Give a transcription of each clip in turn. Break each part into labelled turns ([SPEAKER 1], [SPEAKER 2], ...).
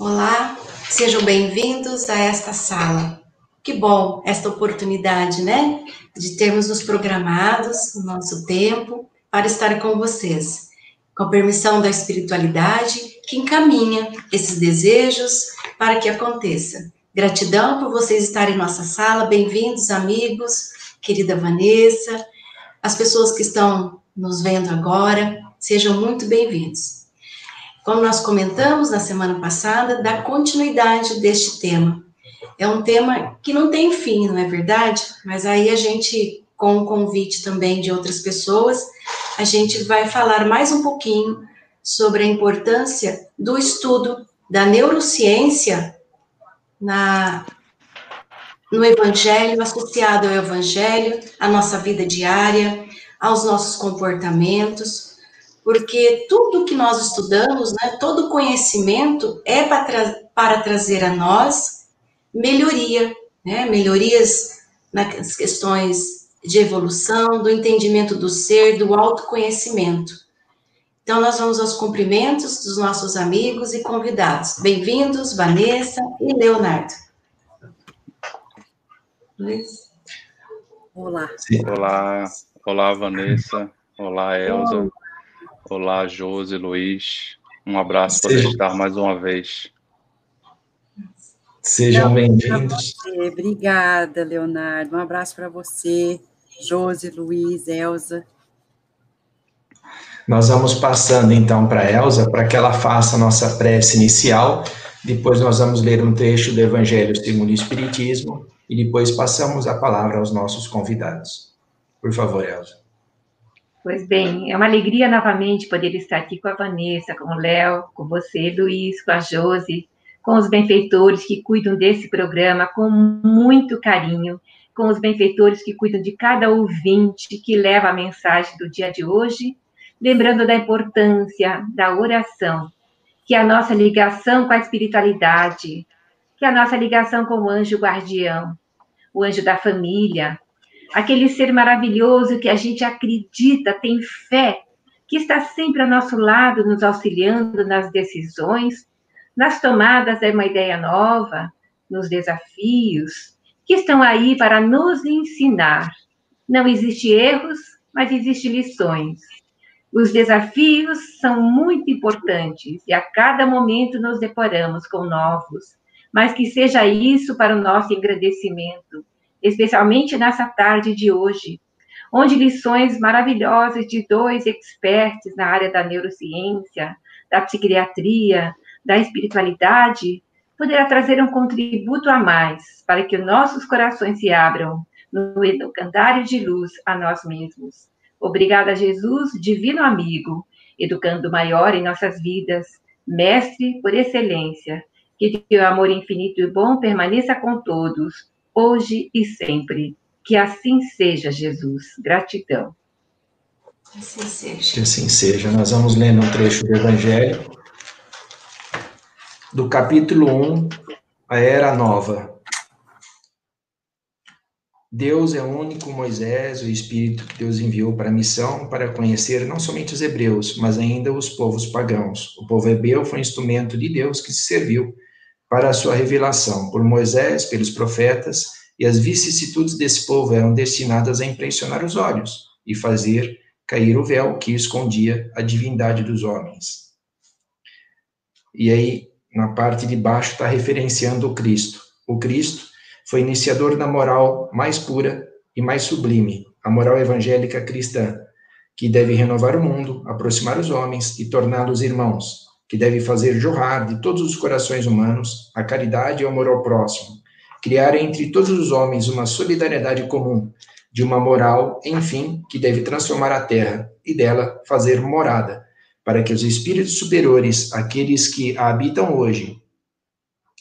[SPEAKER 1] Olá, sejam bem-vindos a esta sala. Que bom esta oportunidade, né? De termos nos programados o nosso tempo para estar com vocês, com a permissão da espiritualidade que encaminha esses desejos para que aconteça. Gratidão por vocês estarem em nossa sala, bem-vindos, amigos, querida Vanessa, as pessoas que estão nos vendo agora, sejam muito bem-vindos. Como nós comentamos na semana passada, da continuidade deste tema. É um tema que não tem fim, não é verdade? Mas aí a gente, com o convite também de outras pessoas, a gente vai falar mais um pouquinho sobre a importância do estudo da neurociência no Evangelho, associado ao Evangelho, à nossa vida diária, aos nossos comportamentos, porque tudo que nós estudamos, né, todo conhecimento é para trazer a nós melhoria, né, melhorias nas questões de evolução, do entendimento do ser, do autoconhecimento. Então, nós vamos aos cumprimentos dos nossos amigos e convidados. Bem-vindos, Vanessa e Leonardo. Luiz?
[SPEAKER 2] Olá.
[SPEAKER 3] Olá, Vanessa. Olá, Elza. Olá, Josi, Luiz. Um abraço para estar mais uma vez.
[SPEAKER 4] Sejam bem-vindos.
[SPEAKER 2] Obrigada, Leonardo. Um abraço para você, Josi, Luiz, Elza.
[SPEAKER 4] Nós vamos passando, então, para a Elza, para que ela faça a nossa prece inicial. Depois nós vamos ler um trecho do Evangelho segundo o Espiritismo e depois passamos a palavra aos nossos convidados. Por favor, Elza.
[SPEAKER 5] Pois bem, é uma alegria novamente poder estar aqui com a Vanessa, com o Léo, com você, Luiz, com a Josi, com os benfeitores que cuidam desse programa com muito carinho, com os benfeitores que cuidam de cada ouvinte que leva a mensagem do dia de hoje, lembrando da importância da oração, que é a nossa ligação com a espiritualidade, que é a nossa ligação com o anjo guardião, o anjo da família, aquele ser maravilhoso que a gente acredita, tem fé, que está sempre ao nosso lado, nos auxiliando nas decisões, nas tomadas de uma ideia nova, nos desafios, que estão aí para nos ensinar. Não existem erros, mas existem lições. Os desafios são muito importantes e a cada momento nos deparamos com novos, mas que seja isso para o nosso engrandecimento, especialmente nessa tarde de hoje, onde lições maravilhosas de dois experts na área da neurociência, da psiquiatria, da espiritualidade, poderá trazer um contributo a mais para que nossos corações se abram no educandário de luz a nós mesmos. Obrigada, Jesus, divino amigo, educando maior em nossas vidas, mestre por excelência, que teu amor infinito e bom permaneça com todos, hoje e sempre. Que assim seja, Jesus. Gratidão.
[SPEAKER 1] Que assim seja.
[SPEAKER 4] Que assim seja. Nós vamos lendo um trecho do Evangelho, do capítulo 1, a Era Nova. Deus é o único Moisés, o Espírito que Deus enviou para a missão, para conhecer não somente os hebreus, mas ainda os povos pagãos. O povo hebreu foi um instrumento de Deus que se serviu para a sua revelação por Moisés, pelos profetas, e as vicissitudes desse povo eram destinadas a impressionar os olhos e fazer cair o véu que escondia a divindade dos homens. E aí, na parte de baixo, está referenciando o Cristo. O Cristo foi iniciador da moral mais pura e mais sublime, a moral evangélica cristã, que deve renovar o mundo, aproximar os homens e torná-los irmãos, que deve fazer jorrar de todos os corações humanos a caridade e o amor ao próximo, criar entre todos os homens uma solidariedade comum, de uma moral, enfim, que deve transformar a terra e dela fazer morada, para que os espíritos superiores, aqueles que a habitam hoje,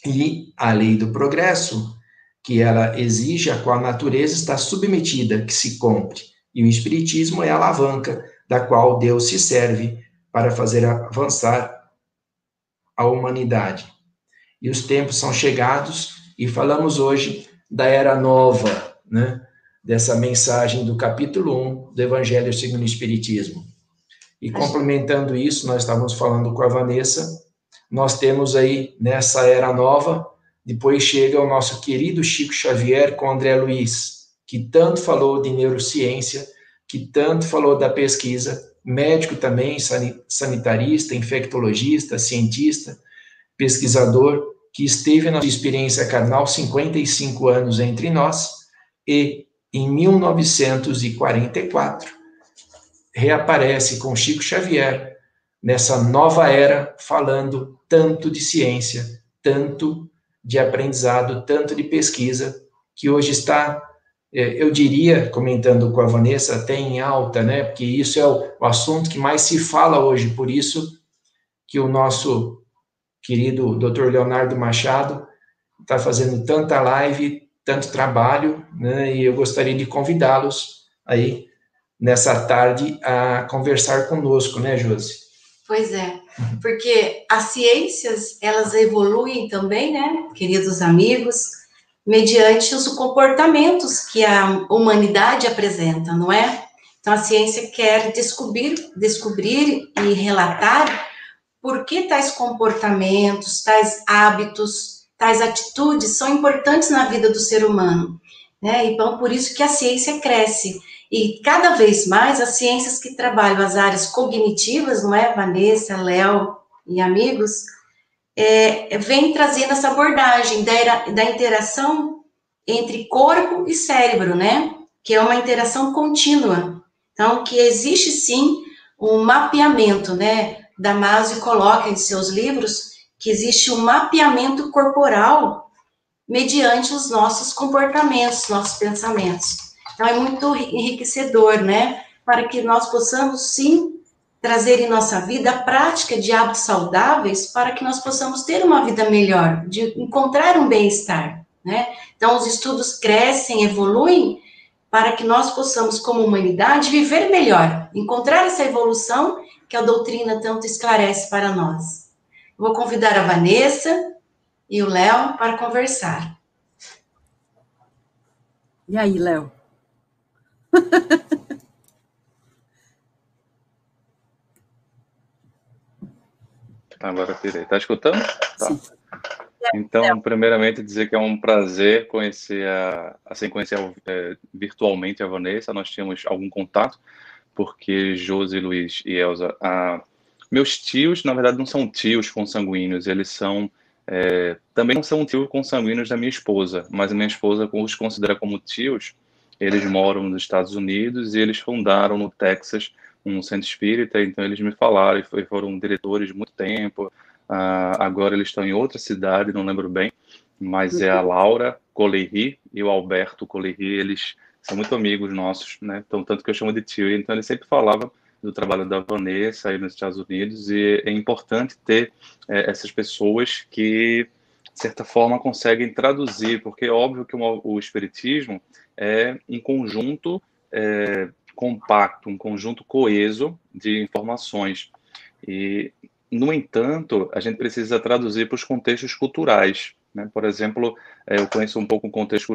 [SPEAKER 4] e a lei do progresso, que ela exige, a qual a natureza está submetida, que se cumpre, e o espiritismo é a alavanca da qual Deus se serve para fazer avançar a humanidade. E os tempos são chegados e falamos hoje da Era Nova, né? Dessa mensagem do capítulo 1 do Evangelho segundo o Espiritismo. E complementando isso, nós estávamos falando com a Vanessa nós temos aí, nessa era nova, depois chega o nosso querido Chico Xavier com André Luiz, que tanto falou de neurociência, que tanto falou da pesquisa, médico também, sanitarista, infectologista, cientista, pesquisador, que esteve na experiência carnal 55 anos entre nós, e em 1944 reaparece com Chico Xavier nessa nova era, falando tanto de ciência, tanto de aprendizado, tanto de pesquisa, que hoje está, eu diria, comentando com a Vanessa, até em alta, né? Porque isso é o assunto que mais se fala hoje, por isso que o nosso querido Dr. Leonardo Machado está fazendo tanta live, tanto trabalho, né? E eu gostaria de convidá-los aí nessa tarde a conversar conosco, né, Josi?
[SPEAKER 1] Pois é, porque as ciências, elas evoluem também, né, queridos amigos, mediante os comportamentos que a humanidade apresenta, não é? Então, a ciência quer descobrir e relatar por que tais comportamentos, tais hábitos, tais atitudes são importantes na vida do ser humano, né? Então, por isso que a ciência cresce. E cada vez mais as ciências que trabalham as áreas cognitivas, não é, Vanessa, Léo e amigos, vem trazendo essa abordagem da interação entre corpo e cérebro, né? Que é uma interação contínua. Então, que existe sim um mapeamento, né? Damasio coloca em seus livros que existe um mapeamento corporal mediante os nossos comportamentos, nossos pensamentos. Então, é muito enriquecedor, né? Para que nós possamos, sim, trazer em nossa vida a prática de hábitos saudáveis para que nós possamos ter uma vida melhor, de encontrar um bem-estar, né? Então, os estudos crescem, evoluem, para que nós possamos, como humanidade, viver melhor, encontrar essa evolução que a doutrina tanto esclarece para nós. Vou convidar a Vanessa e o Léo para conversar.
[SPEAKER 2] E aí, Léo?
[SPEAKER 3] Agora tirei. Tá escutando? Tá.
[SPEAKER 2] Sim.
[SPEAKER 3] Então, primeiramente, dizer que é um prazer conhecer virtualmente a Vanessa. Nós tínhamos algum contato, porque Josi, Luiz e Elza, meus tios, na verdade, não são tios consanguíneos, eles são também não são tios consanguíneos da minha esposa, mas a minha esposa os considera como tios. Eles moram nos Estados Unidos e eles fundaram no Texas um centro espírita, então eles me falaram e foram diretores de muito tempo. Agora eles estão em outra cidade, não lembro bem, mas é a Laura Colerri e o Alberto Colerri, eles são muito amigos nossos, né? Então, tanto que eu chamo de tio, então eles sempre falavam do trabalho da Vanessa aí nos Estados Unidos, e é importante ter essas pessoas que, de certa forma, conseguem traduzir, porque é óbvio que o espiritismo é em conjunto compacto, um conjunto coeso de informações. E, no entanto, a gente precisa traduzir para os contextos culturais, né? Por exemplo, eu conheço um pouco o contexto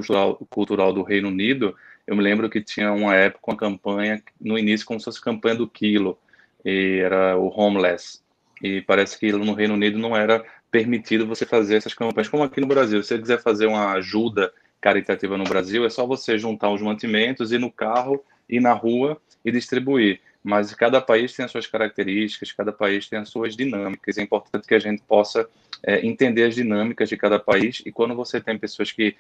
[SPEAKER 3] cultural do Reino Unido. Eu me lembro que tinha uma época, uma campanha, no início, como se fosse campanha do quilo, e era o homeless. E parece que no Reino Unido não era permitido você fazer essas campanhas, como aqui no Brasil. Se você quiser fazer uma ajuda caritativa no Brasil, é só você juntar os mantimentos, ir no carro, ir na rua e distribuir. Mas cada país tem as suas características, cada país tem as suas dinâmicas. É importante que a gente possa entender as dinâmicas de cada país. E quando você tem pessoas que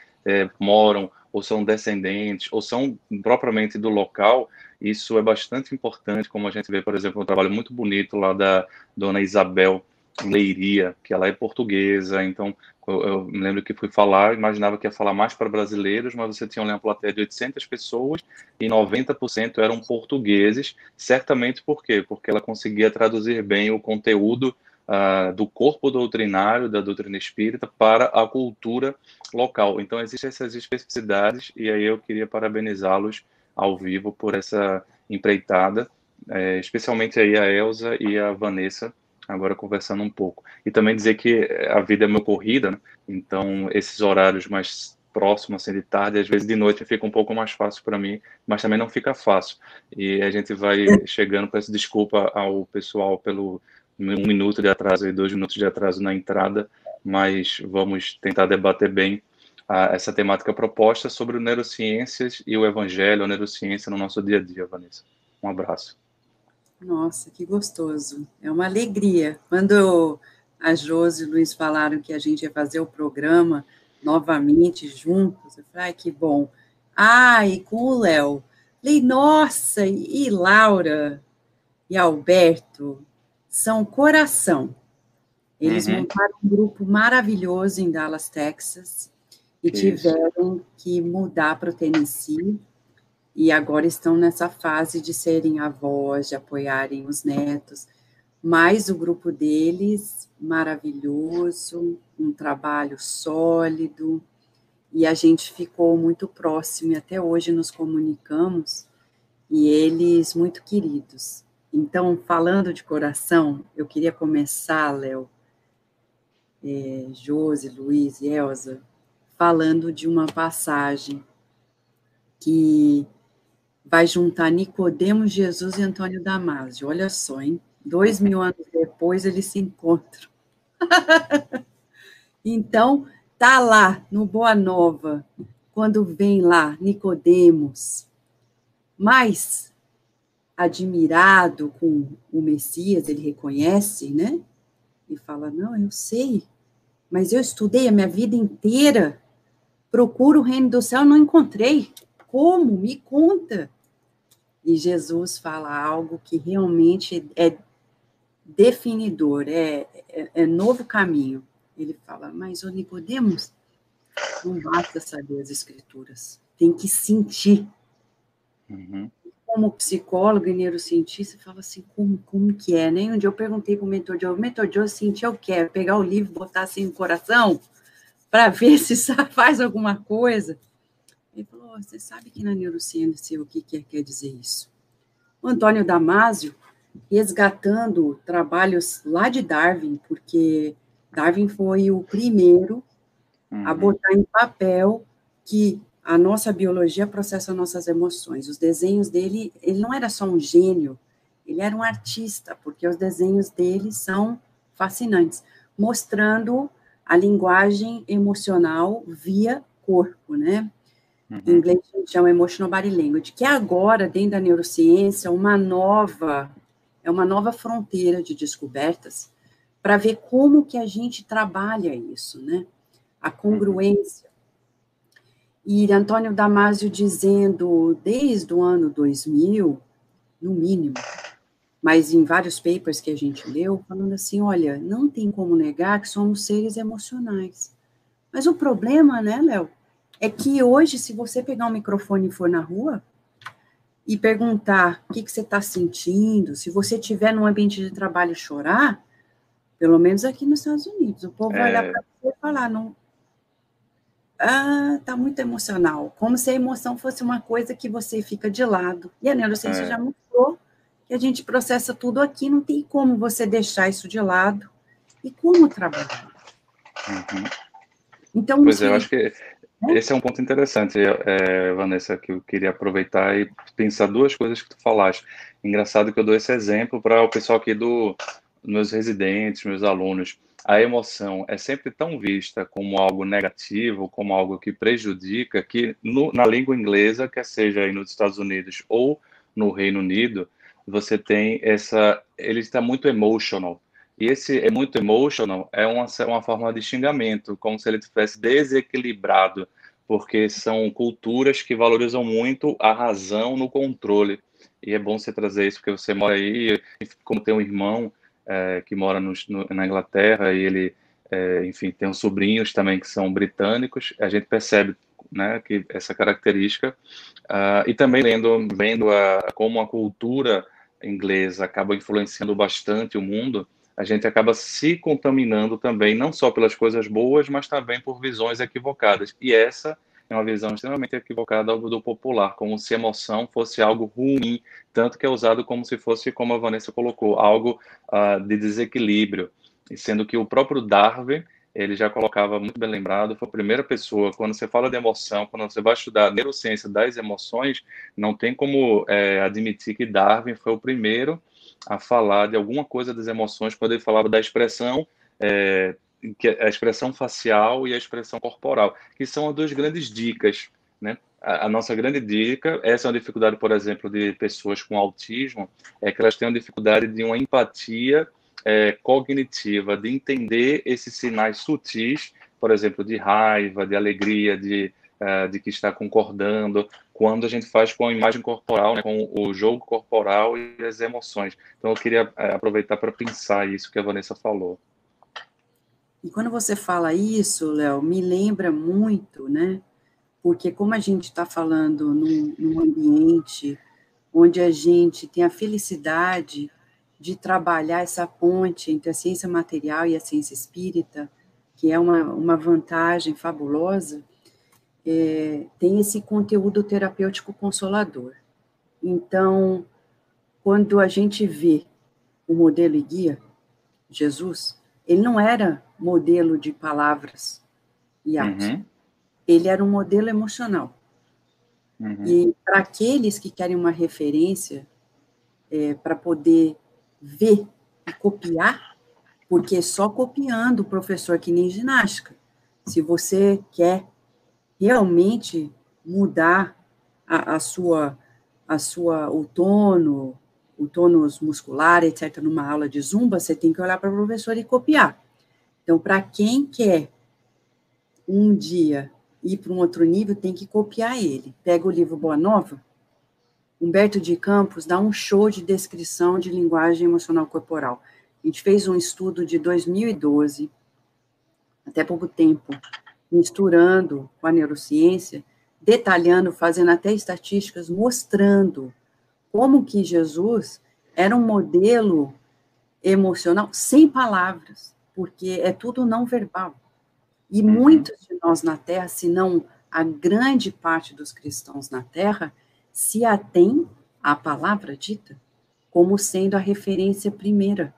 [SPEAKER 3] moram ou são descendentes ou são propriamente do local, isso é bastante importante, como a gente vê, por exemplo, um trabalho muito bonito lá da dona Isabel Leiria, que ela é portuguesa. Então, eu me lembro que fui falar, imaginava que ia falar mais para brasileiros, mas você tinha uma plateia de 800 pessoas e 90% eram portugueses. Certamente por quê? Porque ela conseguia traduzir bem o conteúdo do corpo doutrinário, da doutrina espírita, para a cultura local. Então, existem essas especificidades, e aí eu queria parabenizá-los ao vivo por essa empreitada, especialmente aí a Elza e a Vanessa, agora conversando um pouco. E também dizer que a vida é meio corrida, né? Então esses horários mais próximos, assim, de tarde, às vezes de noite fica um pouco mais fácil para mim, mas também não fica fácil. E a gente vai chegando, peço desculpa ao pessoal pelo 1 minuto de atraso e 2 minutos de atraso na entrada, mas vamos tentar debater bem essa temática proposta sobre neurociências e o evangelho, a neurociência no nosso dia a dia, Vanessa. Um abraço.
[SPEAKER 2] Nossa, que gostoso. É uma alegria. Quando a Josi e o Luiz falaram que a gente ia fazer o programa novamente juntos, eu falei, ai, que bom. E com o Léo. Falei, nossa, e Laura e Alberto são coração. Eles montaram um grupo maravilhoso em Dallas, Texas, e tiveram que mudar para o Tennessee, e agora estão nessa fase de serem avós, de apoiarem os netos, mas o grupo deles, maravilhoso, um trabalho sólido, e a gente ficou muito próximo, e até hoje nos comunicamos, e eles muito queridos. Então, falando de coração, eu queria começar, Léo, Josi, Luiz e Elza, falando de uma passagem que vai juntar Nicodemos, Jesus e Antônio Damasio. Olha só, hein? 2000 anos depois, eles se encontram. Então, tá lá, no Boa Nova, quando vem lá Nicodemos, mais admirado com o Messias, ele reconhece, né? E fala, não, eu sei, mas eu estudei a minha vida inteira, procuro o reino do céu, não encontrei. Como? Me conta. E Jesus fala algo que realmente é definidor, é novo caminho. Ele fala, mas, ô Nicodemos, não basta saber as escrituras, tem que sentir. Como psicólogo e neurocientista, fala assim, como que é, né? Um dia eu perguntei para o mentor Joe, sentir o quê? Pegar o livro, botar assim no coração, para ver se faz alguma coisa. Ele falou, você sabe que na neurociência o que quer dizer isso? O Antônio Damasio, resgatando trabalhos lá de Darwin, porque Darwin foi o primeiro a botar em papel que a nossa biologia processa nossas emoções. Os desenhos dele, ele não era só um gênio, ele era um artista, porque os desenhos dele são fascinantes, mostrando a linguagem emocional via corpo, né? Em inglês a gente chama Emotional Body Language, que é agora, dentro da neurociência, é uma nova fronteira de descobertas para ver como que a gente trabalha isso, né? A congruência. E Antônio Damasio dizendo, desde o ano 2000, no mínimo, mas em vários papers que a gente leu, falando assim, olha, não tem como negar que somos seres emocionais. Mas o problema, né, Léo, é que hoje, se você pegar um microfone e for na rua e perguntar o que você está sentindo, se você estiver num ambiente de trabalho e chorar, pelo menos aqui nos Estados Unidos, o povo vai olhar para você e falar, não, tá muito emocional, como se a emoção fosse uma coisa que você fica de lado. E a neurociência já mostrou que a gente processa tudo aqui, não tem como você deixar isso de lado. E como trabalhar? Então,
[SPEAKER 3] pois é, eu acho que esse é um ponto interessante, Vanessa, que eu queria aproveitar e pensar duas coisas que tu falaste. Engraçado que eu dou esse exemplo para o pessoal aqui meus residentes, meus alunos. A emoção é sempre tão vista como algo negativo, como algo que prejudica, que na língua inglesa, quer seja aí nos Estados Unidos ou no Reino Unido, você tem ele está muito emotional. E esse é muito emotional é uma forma de xingamento, como se ele estivesse desequilibrado, porque são culturas que valorizam muito a razão no controle. E é bom você trazer isso, porque você mora aí, como tem um irmão que mora na Inglaterra, e ele, enfim, tem uns sobrinhos também que são britânicos, a gente percebe, né, que essa característica, e também vendo como a cultura inglesa acaba influenciando bastante o mundo, a gente acaba se contaminando também, não só pelas coisas boas, mas também por visões equivocadas. E essa é uma visão extremamente equivocada do popular, como se emoção fosse algo ruim, tanto que é usado como se fosse, como a Vanessa colocou, algo de desequilíbrio. E sendo que o próprio Darwin, ele já colocava, muito bem lembrado, foi a primeira pessoa, quando você fala de emoção, quando você vai estudar a neurociência das emoções, não tem como admitir que Darwin foi o primeiro a falar de alguma coisa das emoções quando ele falava da expressão, que a expressão facial e a expressão corporal, que são as duas grandes dicas, né? A nossa grande dica, essa é uma dificuldade, por exemplo, de pessoas com autismo, é que elas têm uma dificuldade de uma empatia cognitiva, de entender esses sinais sutis, por exemplo, de raiva, de alegria, de que está concordando, quando a gente faz com a imagem corporal, né, com o jogo corporal e as emoções. Então, eu queria aproveitar para pensar isso que a Vanessa falou.
[SPEAKER 2] E quando você fala isso, Léo, me lembra muito, né? Porque como a gente está falando num ambiente onde a gente tem a felicidade de trabalhar essa ponte entre a ciência material e a ciência espírita, que é uma vantagem fabulosa, tem esse conteúdo terapêutico consolador. Então, quando a gente vê o modelo e guia, Jesus, ele não era modelo de palavras e atos.
[SPEAKER 3] Uhum.
[SPEAKER 2] Ele era um modelo emocional.
[SPEAKER 3] Uhum.
[SPEAKER 2] E para aqueles que querem uma referência para poder ver e copiar, porque só copiando o professor que nem ginástica. Se você quer realmente mudar o tônus muscular, etc., numa aula de zumba, você tem que olhar para o professor e copiar. Então, para quem quer um dia ir para um outro nível, tem que copiar ele. Pega o livro Boa Nova, Humberto de Campos dá um show de descrição de linguagem emocional corporal. A gente fez um estudo de 2012, até pouco tempo, misturando com a neurociência, detalhando, fazendo até estatísticas, mostrando como que Jesus era um modelo emocional sem palavras, porque é tudo não verbal. E muitos de nós na Terra, se não a grande parte dos cristãos na Terra, se atém à palavra dita como sendo a referência primeira.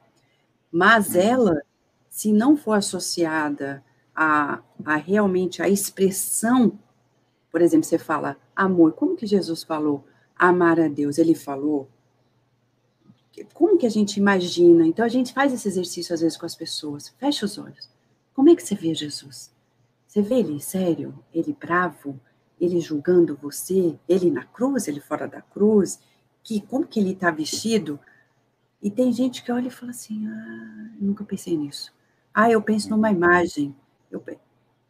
[SPEAKER 2] Mas ela, se não for associada a realmente a expressão, por exemplo, você fala amor, como que Jesus falou amar a Deus? Ele falou, como que a gente imagina? Então, a gente faz esse exercício, às vezes, com as pessoas. Fecha os olhos. Como é que você vê Jesus? Você vê ele sério? Ele bravo? Ele julgando você? Ele na cruz? Ele fora da cruz? Como que ele está vestido? E tem gente que olha e fala assim, eu nunca pensei nisso. Eu penso numa imagem.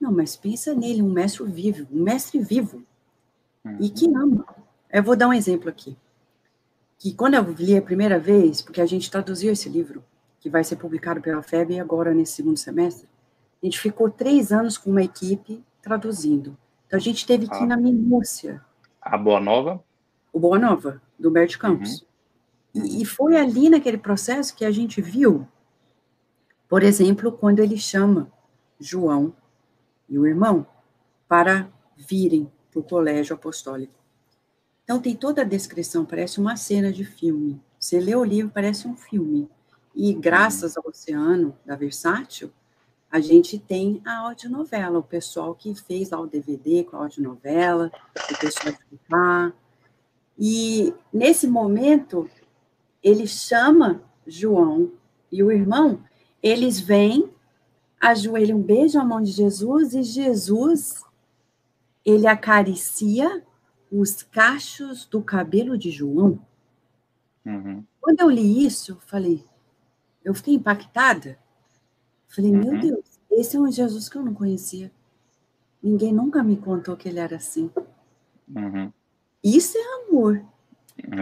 [SPEAKER 2] Não, mas pensa nele, um mestre vivo. E que ama. Eu vou dar um exemplo aqui. Que quando eu li a primeira vez, porque a gente traduziu esse livro, que vai ser publicado pela FEB agora nesse segundo semestre, a gente ficou 3 anos com uma equipe traduzindo. Então, a gente teve que ir na minúcia.
[SPEAKER 3] A Boa Nova?
[SPEAKER 2] O Boa Nova, do Humberto Campos. E foi ali naquele processo que a gente viu, por exemplo, quando ele chama João e o irmão para virem para o colégio apostólico. Então, tem toda a descrição, parece uma cena de filme. Você lê o livro, parece um filme. E graças ao Oceano, da Versátil, a gente tem a audionovela, o pessoal que fez lá o DVD com a audionovela, o pessoal que tá. E, nesse momento, ele chama João e o irmão, eles vêm, ajoelham, beijam a mão de Jesus, e Jesus, ele acaricia os cachos do cabelo de João. Quando eu li isso, eu fiquei impactada. Falei, meu Deus, esse é um Jesus que eu não conhecia. Ninguém nunca me contou que ele era assim. Isso é amor.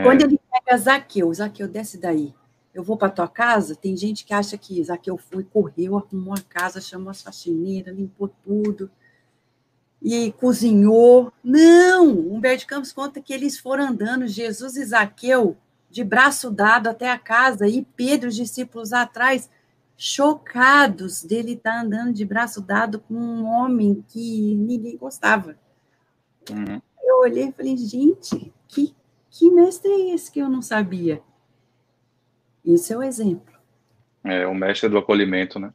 [SPEAKER 2] Quando ele pega Zaqueu, desce daí. Eu vou para tua casa, tem gente que acha que Zaqueu foi, correu, arrumou a casa, chamou as faxineiras, limpou tudo. E cozinhou. Não! Humberto Campos conta que eles foram andando, Jesus e Zaqueu, de braço dado até a casa, e Pedro e os discípulos atrás, chocados dele estar andando de braço dado com um homem que ninguém gostava. Eu olhei e falei, gente, que mestre é esse que eu não sabia? Isso é o exemplo.
[SPEAKER 3] É o mestre do acolhimento, né?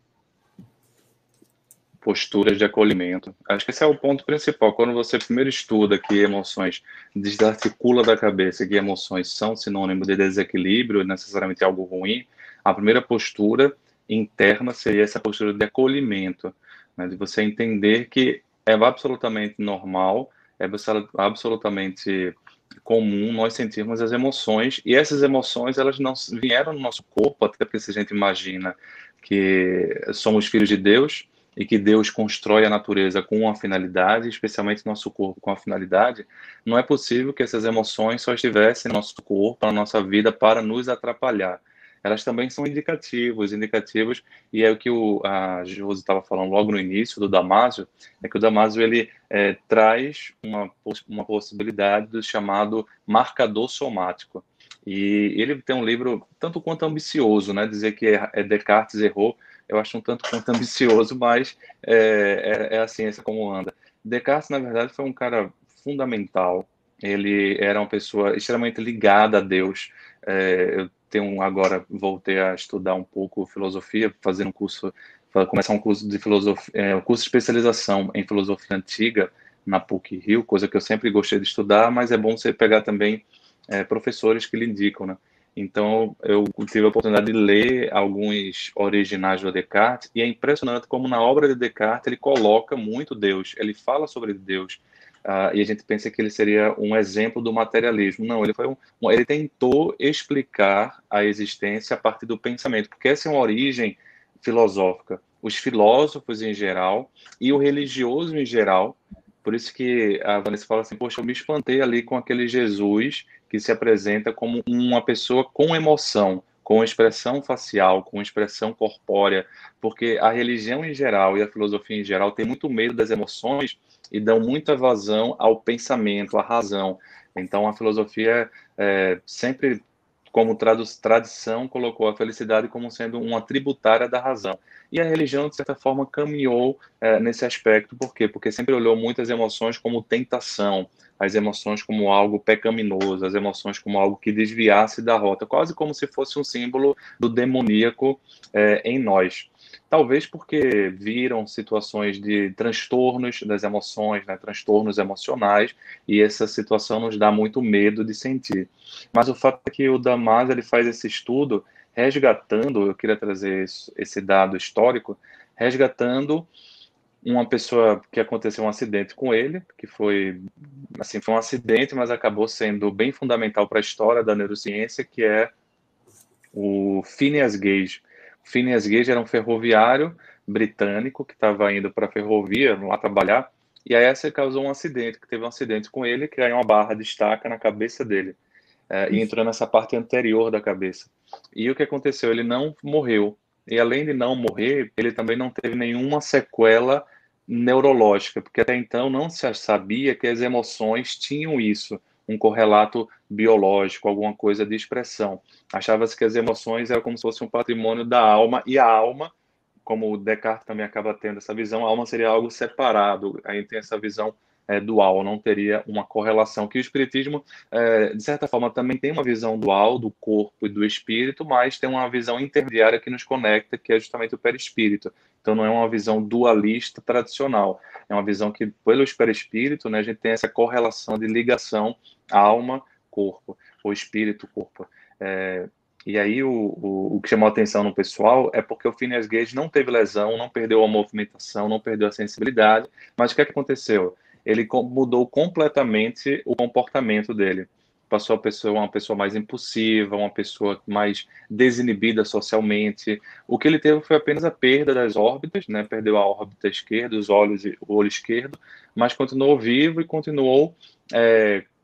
[SPEAKER 3] posturas de acolhimento. Acho que esse é o ponto principal. Quando você primeiro estuda que emoções desarticula da cabeça, que emoções são sinônimo de desequilíbrio, necessariamente algo ruim, a primeira postura interna seria essa postura de acolhimento, né? De você entender que é absolutamente normal, é absolutamente comum nós sentirmos as emoções, e essas emoções, elas não vieram no nosso corpo, até porque se a gente imagina que somos filhos de Deus, e que Deus constrói a natureza com uma finalidade, especialmente nosso corpo com a finalidade, não é possível que essas emoções só estivessem no nosso corpo, na nossa vida, para nos atrapalhar. Elas também são indicativos, e é o que a Josi estava falando logo no início do Damásio, é que o Damásio ele traz uma possibilidade do chamado marcador somático. E ele tem um livro tanto quanto ambicioso, né? Dizer que Descartes errou, eu acho um tanto quanto ambicioso, mas é a ciência como anda. Descartes, na verdade, foi um cara fundamental. Ele era uma pessoa extremamente ligada a Deus. Agora voltei a estudar um pouco filosofia, fazer um curso, começar um curso de filosofia, um curso de especialização em filosofia antiga na PUC-Rio, coisa que eu sempre gostei de estudar, mas é bom você pegar também professores que lhe indicam, né? Então, eu tive a oportunidade de ler alguns originais do Descartes, e é impressionante como na obra de Descartes ele coloca muito Deus, ele fala sobre Deus, e a gente pensa que ele seria um exemplo do materialismo. Não, ele ele tentou explicar a existência a partir do pensamento, porque essa é uma origem filosófica. Os filósofos em geral e o religioso em geral, por isso que a Vanessa fala assim, poxa, eu me espantei ali com aquele Jesus que se apresenta como uma pessoa com emoção, com expressão facial, com expressão corpórea, porque a religião em geral e a filosofia em geral tem muito medo das emoções e dão muita vazão ao pensamento, à razão. Então, a filosofia sempre, como tradição, colocou a felicidade como sendo uma tributária da razão. E a religião, de certa forma, caminhou nesse aspecto. Por quê? Porque sempre olhou muitas emoções como tentação, as emoções como algo pecaminoso, as emoções como algo que desviasse da rota, quase como se fosse um símbolo do demoníaco em nós. Talvez porque viram situações de transtornos das emoções, né, transtornos emocionais, e essa situação nos dá muito medo de sentir. Mas o fato é que o Damásio ele faz esse estudo resgatando, eu queria trazer esse dado histórico, resgatando uma pessoa que aconteceu um acidente com ele, que foi um acidente, mas acabou sendo bem fundamental para a história da neurociência, que é o Phineas Gage. O Phineas Gage era um ferroviário britânico que estava indo para a ferrovia, lá trabalhar, e aí essa causou um acidente, que teve um acidente com ele, que aí uma barra de estaca na cabeça dele, e entrou nessa parte anterior da cabeça. E o que aconteceu? Ele não morreu, e além de não morrer, ele também não teve nenhuma sequela neurológica, porque até então não se sabia que as emoções tinham isso, um correlato biológico, alguma coisa de expressão. Achava-se que as emoções eram como se fosse um patrimônio da alma, e a alma, como o Descartes também acaba tendo essa visão, a alma seria algo separado, aí tem essa visão dual, não teria uma correlação, que o espiritismo, de certa forma, também tem uma visão dual do corpo e do espírito, mas tem uma visão intermediária que nos conecta, que é justamente o perispírito. Então, não é uma visão dualista tradicional, é uma visão que, pelo perispírito, né, a gente tem essa correlação de ligação alma-corpo, ou espírito-corpo. E aí, o que chamou a atenção no pessoal é porque o Phineas Gage não teve lesão, não perdeu a movimentação, não perdeu a sensibilidade, mas o que aconteceu? Ele mudou completamente o comportamento dele. Passou a ser uma pessoa mais impulsiva, uma pessoa mais desinibida socialmente. O que ele teve foi apenas a perda das órbitas, né? Perdeu a órbita esquerda, os olhos e o olho esquerdo, mas continuou vivo e continuou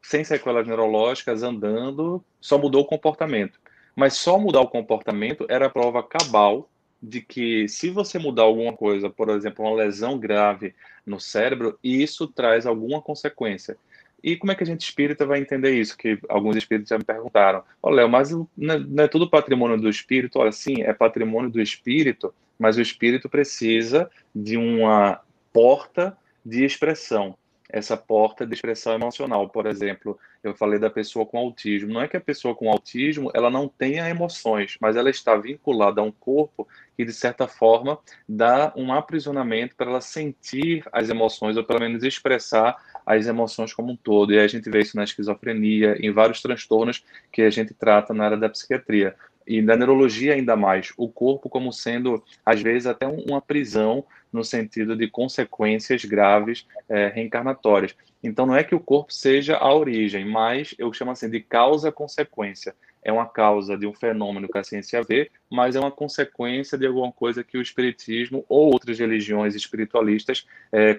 [SPEAKER 3] sem sequelas neurológicas, andando, só mudou o comportamento. Mas só mudar o comportamento era a prova cabal de que se você mudar alguma coisa, por exemplo, uma lesão grave no cérebro, isso traz alguma consequência. E como é que a gente espírita vai entender isso? Que alguns espíritos já me perguntaram. Olha, Léo, mas não é tudo patrimônio do espírito? Olha, sim, é patrimônio do espírito, mas o espírito precisa de uma porta de expressão. essa porta de expressão emocional. Por exemplo, eu falei da pessoa com autismo. Não é que a pessoa com autismo ela não tenha emoções, mas ela está vinculada a um corpo que, de certa forma, dá um aprisionamento para ela sentir as emoções, ou pelo menos expressar as emoções como um todo. E aí a gente vê isso na esquizofrenia, em vários transtornos que a gente trata na área da psiquiatria. E na neurologia ainda mais, o corpo como sendo, às vezes, até uma prisão no sentido de consequências graves reencarnatórias. Então, não é que o corpo seja a origem, mas eu chamo assim de causa-consequência. É uma causa de um fenômeno que a ciência vê, mas é uma consequência de alguma coisa que o espiritismo ou outras religiões espiritualistas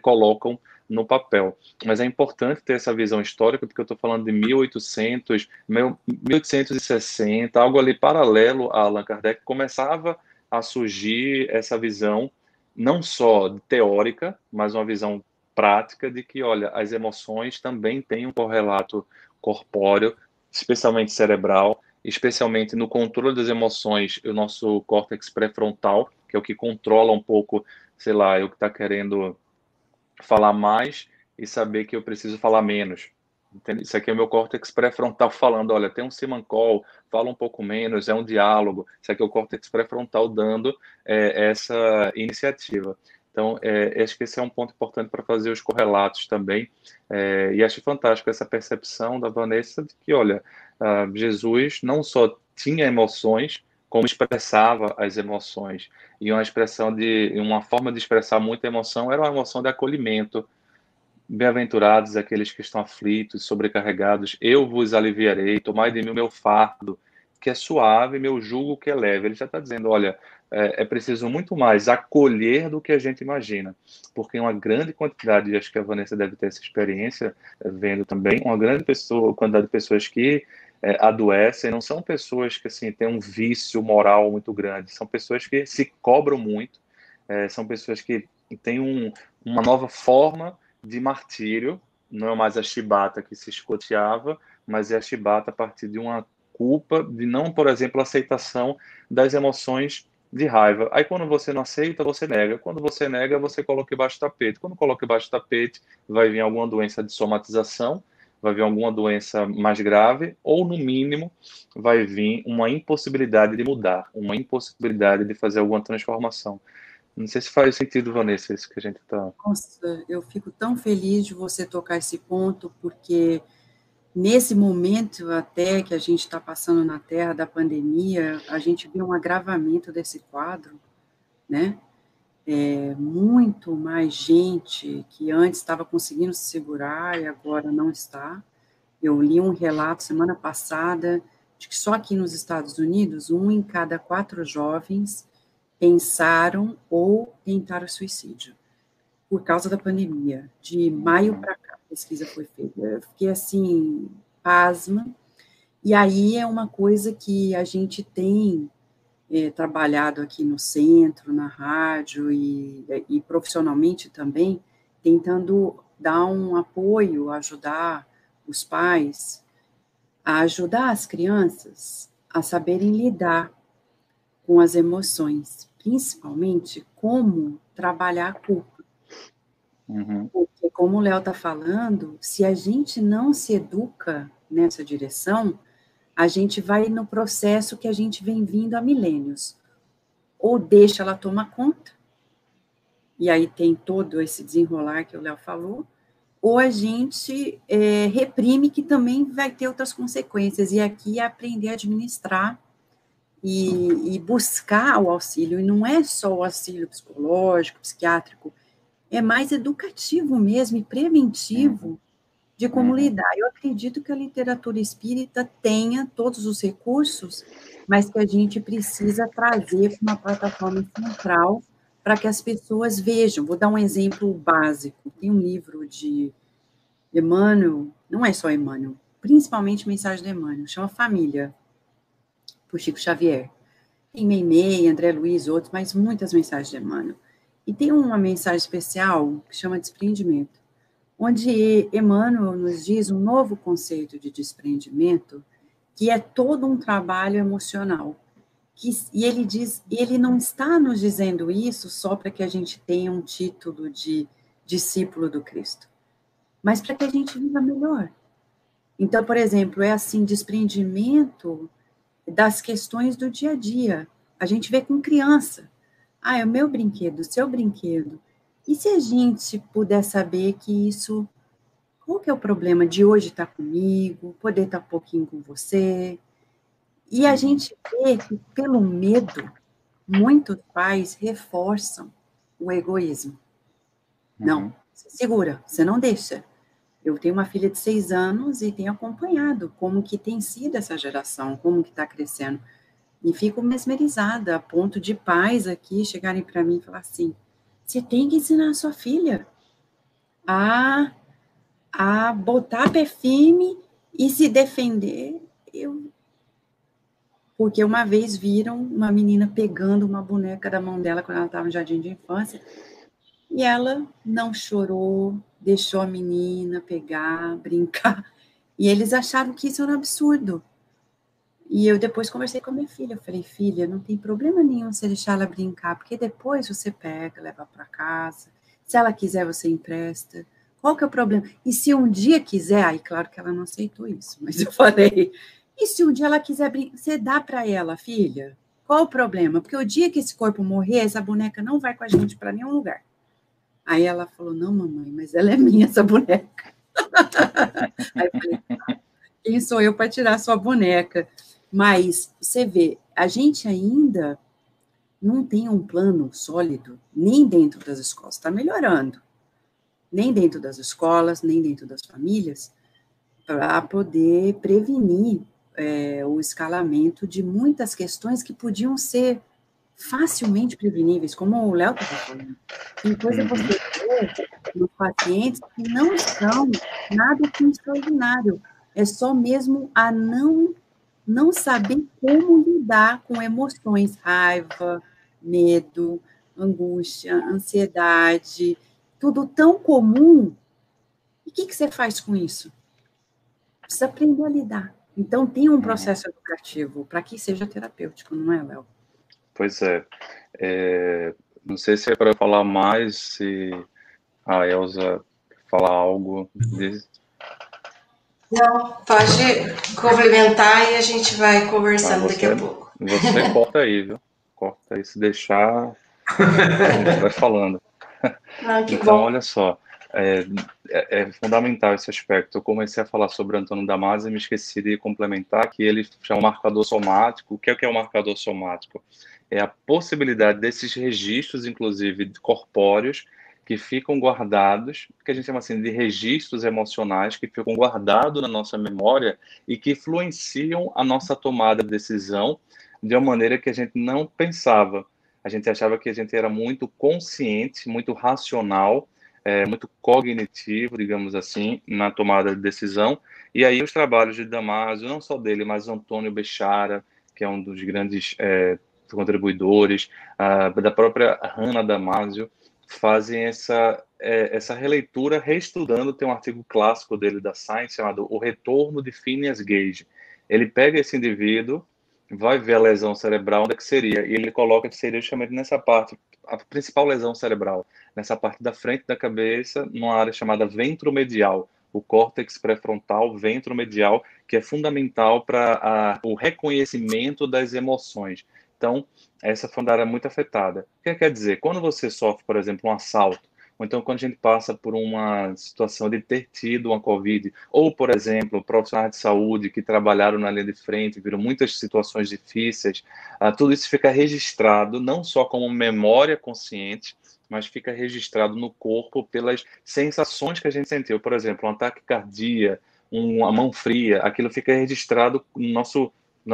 [SPEAKER 3] colocam no papel. Mas é importante ter essa visão histórica, porque eu estou falando de 1800, 1860, algo ali paralelo a Allan Kardec, começava a surgir essa visão não só teórica, mas uma visão prática de que, olha, as emoções também têm um correlato corpóreo, especialmente cerebral, especialmente no controle das emoções, o nosso córtex pré-frontal, que é o que controla um pouco, sei lá, eu que está querendo falar mais e saber que eu preciso falar menos. Entende? Isso aqui é o meu córtex pré-frontal falando, olha, tem um simancol, fala um pouco menos, é um diálogo. Isso aqui é o córtex pré-frontal dando essa iniciativa. Então, acho que esse é um ponto importante para fazer os correlatos também. E acho fantástico essa percepção da Vanessa de que, olha, Jesus não só tinha emoções, como expressava as emoções. E uma forma de expressar muita emoção era uma emoção de acolhimento. Bem-aventurados aqueles que estão aflitos, sobrecarregados, eu vos aliviarei, tomai de mim o meu fardo, que é suave, meu jugo que é leve. Ele já está dizendo, olha, é preciso muito mais acolher do que a gente imagina, porque uma grande quantidade, e acho que a Vanessa deve ter essa experiência, vendo também, uma grande quantidade de pessoas que adoecem, não são pessoas que assim, têm um vício moral muito grande, são pessoas que se cobram muito, são pessoas que têm uma nova forma de martírio, não é mais a chibata que se escoteava, mas é a chibata a partir de uma culpa, de não, por exemplo, aceitação das emoções de raiva. Aí quando você não aceita, você nega. Quando você nega, você coloca embaixo do tapete. Quando coloca embaixo do tapete, vai vir alguma doença de somatização, vai vir alguma doença mais grave, ou no mínimo, vai vir uma impossibilidade de mudar, uma impossibilidade de fazer alguma transformação. Não sei se faz sentido, Vanessa, isso que a gente está...
[SPEAKER 2] Nossa, eu fico tão feliz de você tocar esse ponto, porque nesse momento até que a gente está passando na Terra da pandemia, a gente vê um agravamento desse quadro, né? Muito mais gente que antes estava conseguindo se segurar e agora não está. Eu li um relato semana passada de que só aqui nos Estados Unidos, 1 em cada 4 jovens pensaram ou tentaram suicídio por causa da pandemia. De maio para cá, a pesquisa foi feita. Eu fiquei assim, pasma. E aí é uma coisa que a gente tem trabalhado aqui no centro, na rádio e profissionalmente também, tentando dar um apoio, ajudar os pais, a ajudar as crianças a saberem lidar com as emoções, principalmente como trabalhar a culpa.
[SPEAKER 3] Uhum.
[SPEAKER 2] Porque, como o Léo está falando, se a gente não se educa nessa direção, a gente vai no processo que a gente vem vindo há milênios. Ou deixa ela tomar conta, e aí tem todo esse desenrolar que o Léo falou, ou a gente reprime, que também vai ter outras consequências. E aqui é aprender a administrar e buscar o auxílio. E não é só o auxílio psicológico, psiquiátrico, é mais educativo mesmo e preventivo de como lidar. Eu acredito que a literatura espírita tenha todos os recursos, mas que a gente precisa trazer para uma plataforma central para que as pessoas vejam. Vou dar um exemplo básico. Tem um livro de Emmanuel, não é só Emmanuel, principalmente mensagem de Emmanuel, chama Família, por Chico Xavier. Tem Meimei, André Luiz, outros, mas muitas mensagens de Emmanuel. E tem uma mensagem especial que chama Desprendimento, onde Emmanuel nos diz um novo conceito de desprendimento, que é todo um trabalho emocional. E ele diz, ele não está nos dizendo isso só para que a gente tenha um título de discípulo do Cristo. mas para que a gente viva melhor. Então, por exemplo, é assim, desprendimento das questões do dia a dia. A gente vê com criança. Ah, é o meu brinquedo, o seu brinquedo. E se a gente puder saber que isso... Qual que é o problema de hoje estar comigo, poder estar um pouquinho com você? E a gente vê que, pelo medo, muitos pais reforçam o egoísmo. Não, você segura, você não deixa. Eu tenho uma filha de 6 anos e tenho acompanhado como que tem sido essa geração, como que está crescendo. E fico mesmerizada, a ponto de pais aqui chegarem para mim e falar assim, você tem que ensinar a sua filha a botar pé firme e se defender. Porque uma vez viram uma menina pegando uma boneca da mão dela quando ela estava no jardim de infância, e ela não chorou, deixou a menina pegar, brincar, e eles acharam que isso era um absurdo. E eu depois conversei com a minha filha, eu falei, filha, não tem problema nenhum você deixar ela brincar, porque depois você pega, leva para casa, se ela quiser você empresta, qual que é o problema? E se um dia quiser, aí claro que ela não aceitou isso, mas eu falei, e se um dia ela quiser brincar, você dá para ela, filha? Qual o problema? Porque o dia que esse corpo morrer, essa boneca não vai com a gente para nenhum lugar. Aí ela falou, não, mamãe, mas ela é minha, essa boneca. Aí eu falei, quem sou eu para tirar sua boneca? Mas, você vê, a gente ainda não tem um plano sólido, nem dentro das escolas, está melhorando, nem dentro das escolas, nem dentro das famílias, para poder prevenir o escalamento de muitas questões que podiam ser facilmente preveníveis, como o Léo estava falando. Tem coisa que você vê nos pacientes que não são nada de extraordinário, é só mesmo a não saber como lidar com emoções, raiva, medo, angústia, ansiedade, tudo tão comum. E o que você faz com isso? Precisa aprender a lidar. Então, tem um processo educativo para que seja terapêutico, não é, Léo?
[SPEAKER 3] Pois é. Não sei se é para falar mais, se a Elza falar algo disso.
[SPEAKER 1] Não, pode complementar e a gente vai conversando daqui a pouco.
[SPEAKER 3] Você corta aí, viu? Corta aí, se deixar, a gente vai falando.
[SPEAKER 1] Não, que
[SPEAKER 3] Então,
[SPEAKER 1] bom.
[SPEAKER 3] olha só, é fundamental esse aspecto. Eu comecei a falar sobre Antônio Damasio e me esqueci de complementar que ele chama marcador somático. O que é o marcador somático? É a possibilidade desses registros, inclusive corpóreos, que ficam guardados, que a gente chama assim de registros emocionais, que ficam guardados na nossa memória e que influenciam a nossa tomada de decisão de uma maneira que a gente não pensava. A gente achava que a gente era muito consciente, muito racional, muito cognitivo, digamos assim, na tomada de decisão. E aí os trabalhos de Damasio, não só dele, mas Antônio Bechara, que é um dos grandes contribuidores, da própria Hannah Damasio, fazem essa releitura, reestudando. Tem um artigo clássico dele da Science chamado O Retorno de Phineas Gage. Ele pega esse indivíduo, vai ver a lesão cerebral, onde é que seria, e ele coloca que seria justamente nessa parte, a principal lesão cerebral, nessa parte da frente da cabeça, numa área chamada ventromedial, o córtex pré-frontal ventromedial, que é fundamental para o reconhecimento das emoções. Então, essa foi uma área muito afetada. O que quer dizer? Quando você sofre, por exemplo, um assalto, ou então quando a gente passa por uma situação de ter tido uma Covid, ou, por exemplo, profissionais de saúde que trabalharam na linha de frente, viram muitas situações difíceis, tudo isso fica registrado, não só como memória consciente, mas fica registrado no corpo pelas sensações que a gente sentiu. Por exemplo, um ataque cardíaco, uma mão fria, aquilo fica registrado no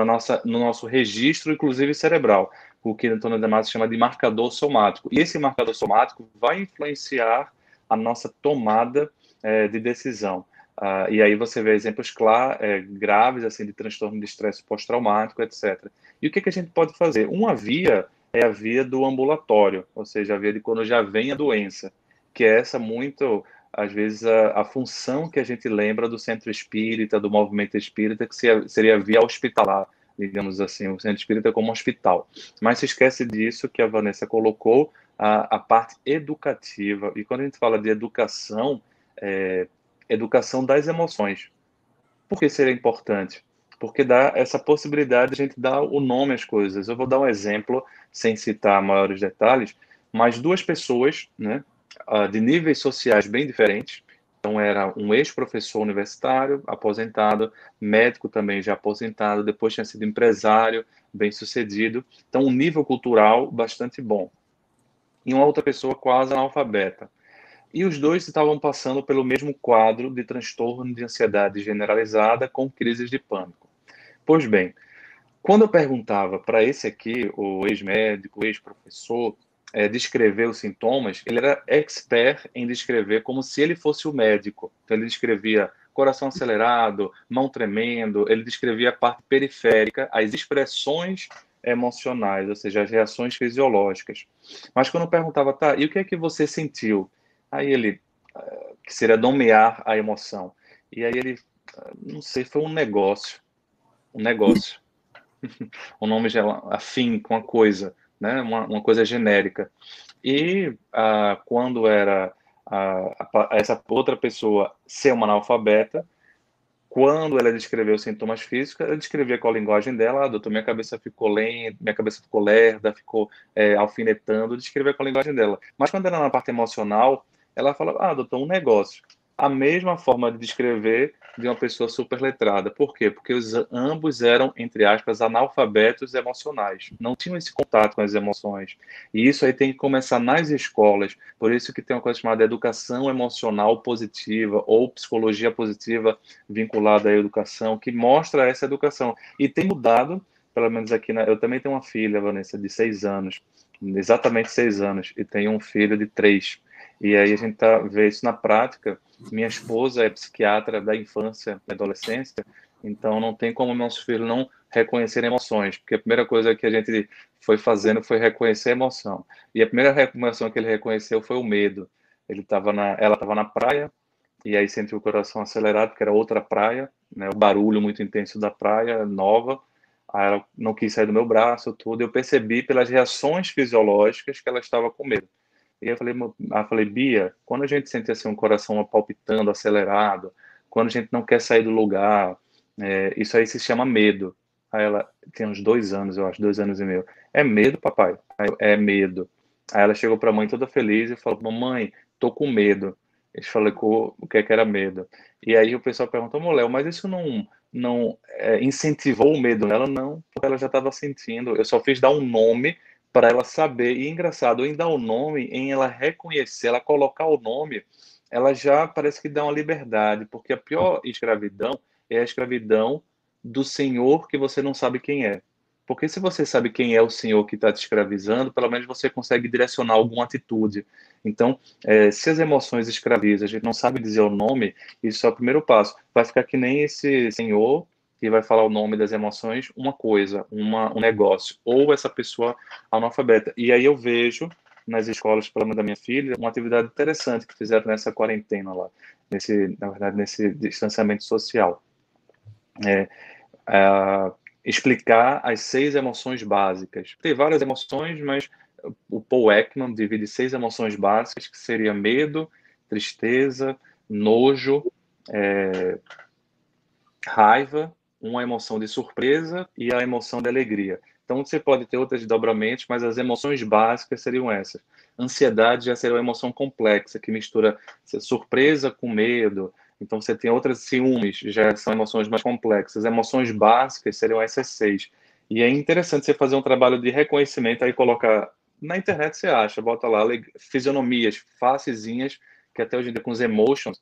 [SPEAKER 3] nosso registro, inclusive cerebral, o que Antônio Damasio chama de marcador somático. E esse marcador somático vai influenciar a nossa tomada de decisão. E aí você vê exemplos graves assim, de transtorno de estresse pós-traumático, etc. E o que a gente pode fazer? Uma via é a via do ambulatório, ou seja, a via de quando já vem a doença, que é essa muito, às vezes, a função que a gente lembra do centro espírita, do movimento espírita, que seria a via hospitalar, digamos assim, o centro espírita como hospital. Mas se esquece disso que a Vanessa colocou, a parte educativa. E quando a gente fala de educação, educação das emoções. Por que seria importante? Porque dá essa possibilidade de a gente dar o nome às coisas. Eu vou dar um exemplo, sem citar maiores detalhes, mas duas pessoas, né, de níveis sociais bem diferentes. Então, era um ex-professor universitário, aposentado, médico também já aposentado, depois tinha sido empresário, bem-sucedido. Então, um nível cultural bastante bom. E uma outra pessoa quase analfabeta. E os dois estavam passando pelo mesmo quadro de transtorno de ansiedade generalizada com crises de pânico. Pois bem, quando eu perguntava para esse aqui, o ex-médico, o ex-professor, descrever os sintomas, ele era expert em descrever como se ele fosse o médico. Então, ele descrevia coração acelerado, mão tremendo, ele descrevia a parte periférica, as expressões emocionais, ou seja, as reações fisiológicas. Mas quando eu perguntava, tá, e o que é que você sentiu? Aí ele, que seria nomear a emoção. E aí ele, não sei, foi um negócio. Um nome afim com a coisa, né? Uma coisa genérica. E quando era essa outra pessoa ser uma analfabeta, quando ela descreveu os sintomas físicos, ela descrevia com a linguagem dela, doutor, minha cabeça ficou lenta, minha cabeça ficou lerda, ficou alfinetando, descrevia com a linguagem dela. Mas quando era na parte emocional, ela falava, doutor, um negócio. A mesma forma de descrever de uma pessoa superletrada. Por quê? Porque ambos eram, entre aspas, analfabetos emocionais. Não tinham esse contato com as emoções. E isso aí tem que começar nas escolas. Por isso que tem uma coisa chamada educação emocional positiva ou psicologia positiva vinculada à educação, que mostra essa educação. E tem mudado, pelo menos aqui, eu também tenho uma filha, Vanessa, de 6 anos, exatamente 6 anos, e tenho um filho de 3. E aí a gente vê isso na prática. Minha esposa é psiquiatra da infância e adolescência, então não tem como nossos filhos não reconhecerem emoções, porque a primeira coisa que a gente foi fazendo foi reconhecer a emoção. E a primeira emoção que ele reconheceu foi o medo. Ela estava na praia, e aí sentiu o coração acelerado, porque era outra praia, né, o barulho muito intenso da praia, nova. Aí ela não quis sair do meu braço, tudo. Eu percebi pelas reações fisiológicas que ela estava com medo. E aí eu falei, Bia, quando a gente sente assim um coração palpitando, acelerado, quando a gente não quer sair do lugar, isso aí se chama medo. Aí ela tem uns 2 anos, eu acho, 2 anos e meio. É medo, papai? É medo. Aí ela chegou para a mãe toda feliz e falou, mamãe, tô com medo. Eu falei o que era medo. E aí o pessoal perguntou, Léo, mas isso não incentivou o medo nela? Não, porque ela já estava sentindo. Eu só fiz dar um nome para ela saber. E engraçado, em dar o nome, em ela reconhecer, ela colocar o nome, ela já parece que dá uma liberdade, porque a pior escravidão é a escravidão do senhor que você não sabe quem é. Porque se você sabe quem é o senhor que está te escravizando, pelo menos você consegue direcionar alguma atitude. Então, se as emoções escravizam, a gente não sabe dizer o nome, isso é o primeiro passo. Vai ficar que nem esse senhor que vai falar o nome das emoções, uma coisa, um negócio, ou essa pessoa analfabeta. E aí eu vejo nas escolas, pelo menos da minha filha, uma atividade interessante que fizeram nessa quarentena lá, na verdade, nesse distanciamento social. Explicar as 6 emoções básicas. Tem várias emoções, mas o Paul Ekman divide 6 emoções básicas, que seria medo, tristeza, nojo, raiva, uma emoção de surpresa e a emoção de alegria. Então, você pode ter outros desdobramentos, mas as emoções básicas seriam essas. Ansiedade já seria uma emoção complexa, que mistura surpresa com medo. Então, você tem outras, ciúmes, já são emoções mais complexas. Emoções básicas seriam essas 6. E é interessante você fazer um trabalho de reconhecimento, aí colocar na internet, você acha, bota lá fisionomias, facezinhas, que até hoje em dia com os emotions,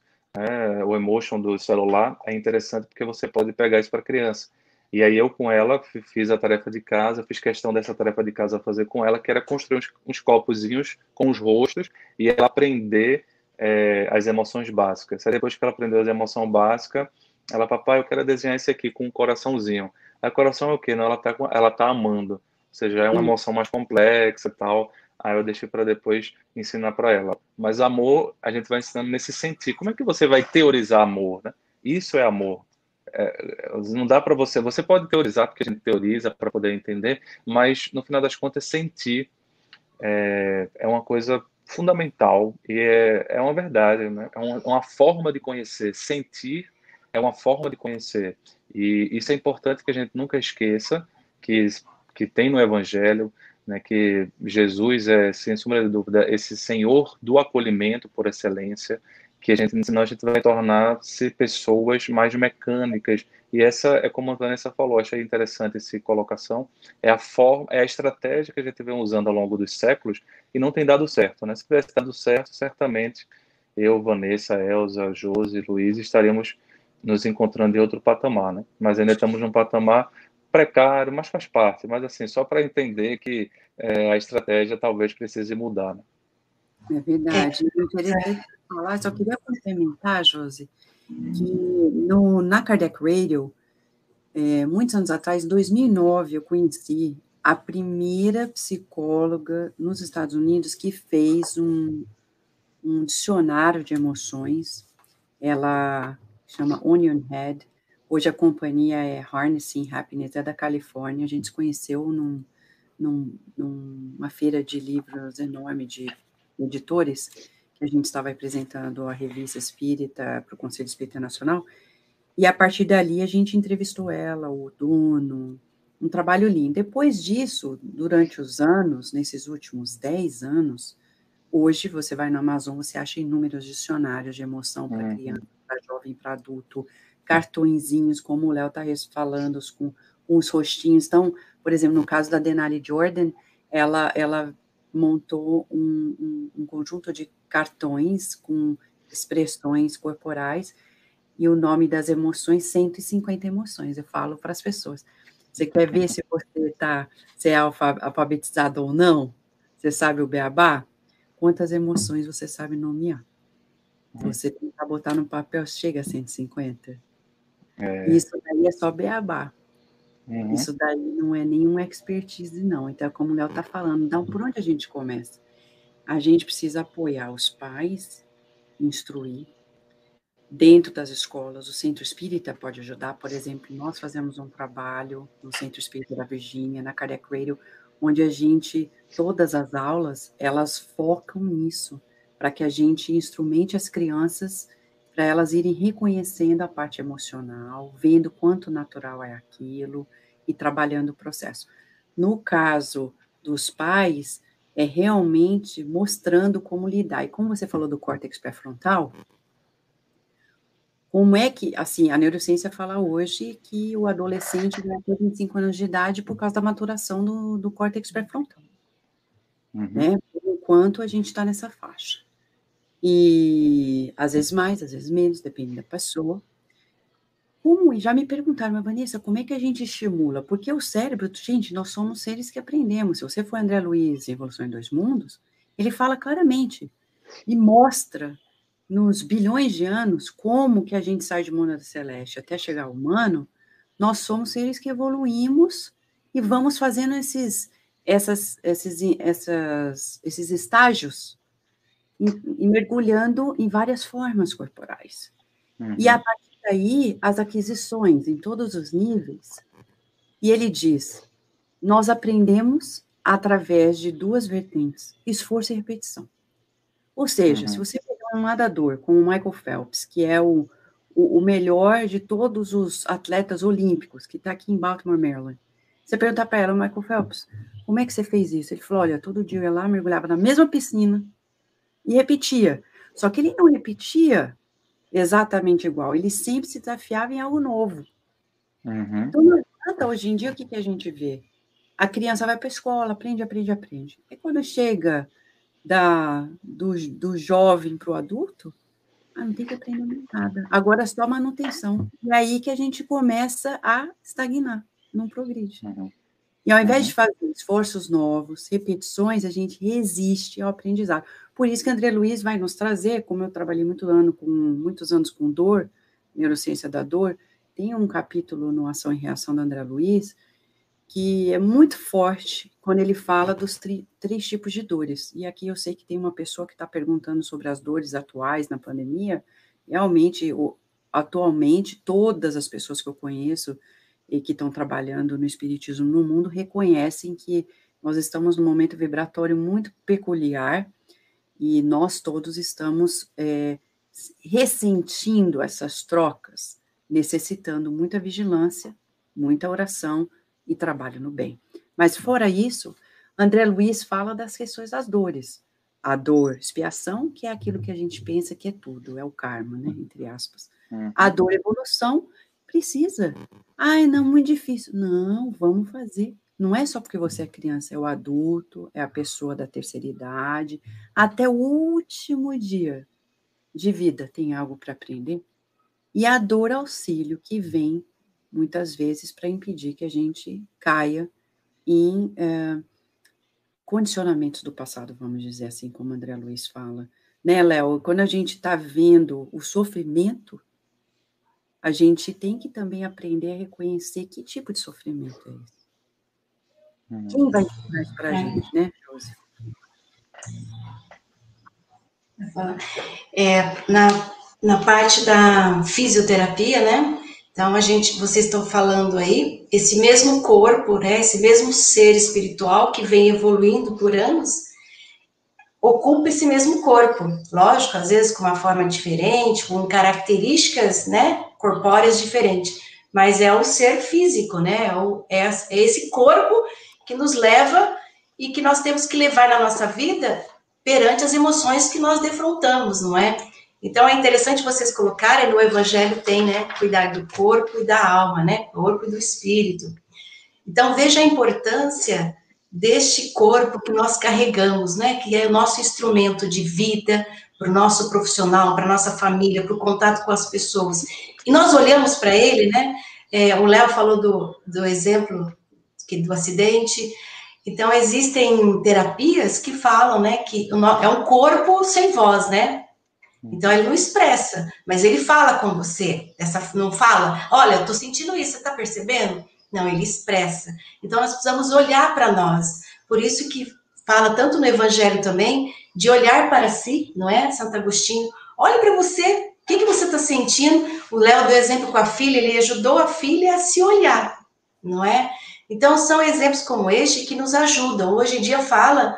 [SPEAKER 3] o emotion do celular, é interessante porque você pode pegar isso para criança. E aí eu com ela fiz a tarefa de casa, fiz questão dessa tarefa de casa fazer com ela, que era construir uns copozinhos com os rostos e ela aprender as emoções básicas. Aí depois que ela aprendeu as emoções básicas, ela, papai, eu quero desenhar esse aqui com um coraçãozinho. Aí coração é o quê? Não, ela tá amando. Ou seja, é uma emoção mais complexa e tal. Aí eu deixei para depois ensinar para ela. Mas amor, a gente vai ensinando nesse sentido. Como é que você vai teorizar amor, né? Isso é amor. Não dá para você pode teorizar, porque a gente teoriza para poder entender, mas no final das contas sentir é uma coisa fundamental e é uma verdade, né? É uma forma de conhecer. Sentir é uma forma de conhecer. E isso é importante que a gente nunca esqueça que tem no Evangelho, né, que Jesus é, sem sombra de dúvida, esse Senhor do acolhimento por excelência, que senão a gente vai tornar-se pessoas mais mecânicas. E essa é como a Vanessa falou, achei interessante essa colocação, é a forma, é a estratégia que a gente vem usando ao longo dos séculos e não tem dado certo, né? Se tivesse dado certo, certamente eu, Vanessa, Elza, Josi, Luiz estaríamos nos encontrando em outro patamar, né? Mas ainda estamos num patamar precário, mas faz parte. Mas assim, só para entender que a estratégia talvez precise mudar, né?
[SPEAKER 2] É verdade. É interessante falar, só queria complementar, Josi, que na Kardec Radio, muitos anos atrás, em 2009, eu conheci a primeira psicóloga nos Estados Unidos que fez um dicionário de emoções. Ela chama Onion Head. Hoje a companhia é Harnessing Happiness, é da Califórnia. A gente se conheceu numa feira de livros enorme de editores, que a gente estava apresentando a revista Espírita para o Conselho Espírita Nacional, e a partir dali a gente entrevistou ela, o dono, um trabalho lindo. Depois disso, durante os anos, nesses últimos 10 anos, hoje você vai no Amazon, você acha inúmeros dicionários de emoção para criança, para jovem, para adulto, cartõezinhos, como o Léo está falando, com os rostinhos. Então, por exemplo, no caso da Denali Jordan, ela montou um conjunto de cartões com expressões corporais e o nome das emoções, 150 emoções. Eu falo para as pessoas. Você quer ver se você se é alfabetizado ou não? Você sabe o beabá? Quantas emoções você sabe nomear? Você tentar botar no papel, chega a 150. Isso daí é só beabá. Isso daí não é nenhuma expertise, não. Então, como o Léo está falando, então, por onde a gente começa? A gente precisa apoiar os pais, instruir. Dentro das escolas, o Centro Espírita pode ajudar. Por exemplo, nós fazemos um trabalho no Centro Espírita da Virgínia, na Kardec Radio, onde todas as aulas, elas focam nisso, para que a gente instrumente as crianças, para elas irem reconhecendo a parte emocional, vendo quanto natural é aquilo, e trabalhando o processo. No caso dos pais, é realmente mostrando como lidar. E como você falou do córtex pré-frontal, como é que, assim, a neurociência fala hoje que o adolescente vai ter 25 anos de idade por causa da maturação do córtex pré-frontal, né? Por enquanto a gente está nessa faixa. E às vezes mais, às vezes menos, depende da pessoa. E já me perguntaram, mas Vanessa, como é que a gente estimula? Porque o cérebro, gente, nós somos seres que aprendemos. Se você for André Luiz, Evolução em Dois Mundos, ele fala claramente e mostra nos bilhões de anos, como que a gente sai de mônada celeste até chegar ao humano, nós somos seres que evoluímos e vamos fazendo esses estágios e mergulhando em várias formas corporais. E a partir daí, as aquisições em todos os níveis. E ele diz, nós aprendemos através de duas vertentes, esforço e repetição. Ou seja, se você pegar um nadador como o Michael Phelps, que é o melhor de todos os atletas olímpicos, que está aqui em Baltimore, Maryland, você perguntar para ela, Michael Phelps, como é que você fez isso? Ele falou, olha, todo dia eu ia lá, mergulhava na mesma piscina e repetia. Só que ele não repetia exatamente igual, ele sempre se desafiava em algo novo. Então, não adianta, hoje em dia, o que a gente vê? A criança vai para a escola, aprende. E quando chega do jovem para o adulto, não tem que aprender mais nada. Agora é só manutenção. E aí que a gente começa a estagnar, não progride. E ao invés de fazer esforços novos, repetições, a gente resiste ao aprendizado. Por isso que André Luiz vai nos trazer, como eu trabalhei muitos anos com dor, neurociência da dor, tem um capítulo no Ação e Reação do André Luiz, que é muito forte quando ele fala dos três tipos de dores. E aqui eu sei que tem uma pessoa que está perguntando sobre as dores atuais na pandemia. Realmente, atualmente, todas as pessoas que eu conheço e que estão trabalhando no espiritismo no mundo reconhecem que nós estamos num momento vibratório muito peculiar E nós todos estamos ressentindo essas trocas, necessitando muita vigilância, muita oração e trabalho no bem. Mas fora isso, André Luiz fala das questões das dores. A dor, expiação, que é aquilo que a gente pensa que é tudo, é o karma, né, entre aspas. A dor, evolução, precisa. Ai, não, muito difícil. Não, vamos fazer. Não é só porque você é criança, é o adulto, é a pessoa da terceira idade, até o último dia de vida tem algo para aprender. E a dor auxílio que vem, muitas vezes, para impedir que a gente caia em condicionamentos do passado, vamos dizer assim, como André Luiz fala. Né, Léo? Quando a gente está vendo o sofrimento, a gente tem que também aprender a reconhecer que tipo de sofrimento é esse. Quem vai ensinar isso para a gente, né, Josi?
[SPEAKER 1] Na parte da fisioterapia, né? Então, vocês estão falando aí, esse mesmo corpo, né? Esse mesmo ser espiritual que vem evoluindo por anos, ocupa esse mesmo corpo. Lógico, às vezes com uma forma diferente, com características, né? Corpóreas diferentes. Mas é o ser físico, né? É esse corpo que nos leva e que nós temos que levar na nossa vida perante as emoções que nós defrontamos, não é? Então, é interessante vocês colocarem, no Evangelho tem, né, cuidar do corpo e da alma, né, corpo e do espírito. Então, veja a importância deste corpo que nós carregamos, né, que é o nosso instrumento de vida, para o nosso profissional, para a nossa família, para o contato com as pessoas. E nós olhamos para ele, né, o Léo falou do exemplo do acidente. Então, existem terapias que falam, né, que é um corpo sem voz, né? Então, ele não expressa, mas ele fala com você. Não fala, olha, eu tô sentindo isso, você tá percebendo? Não, ele expressa. Então, nós precisamos olhar para nós. Por isso que fala tanto no Evangelho também, de olhar para si, não é, Santo Agostinho? Olha para você, o que você está sentindo? O Léo deu exemplo com a filha, ele ajudou a filha a se olhar, não é? Então, são exemplos como este que nos ajudam. Hoje em dia fala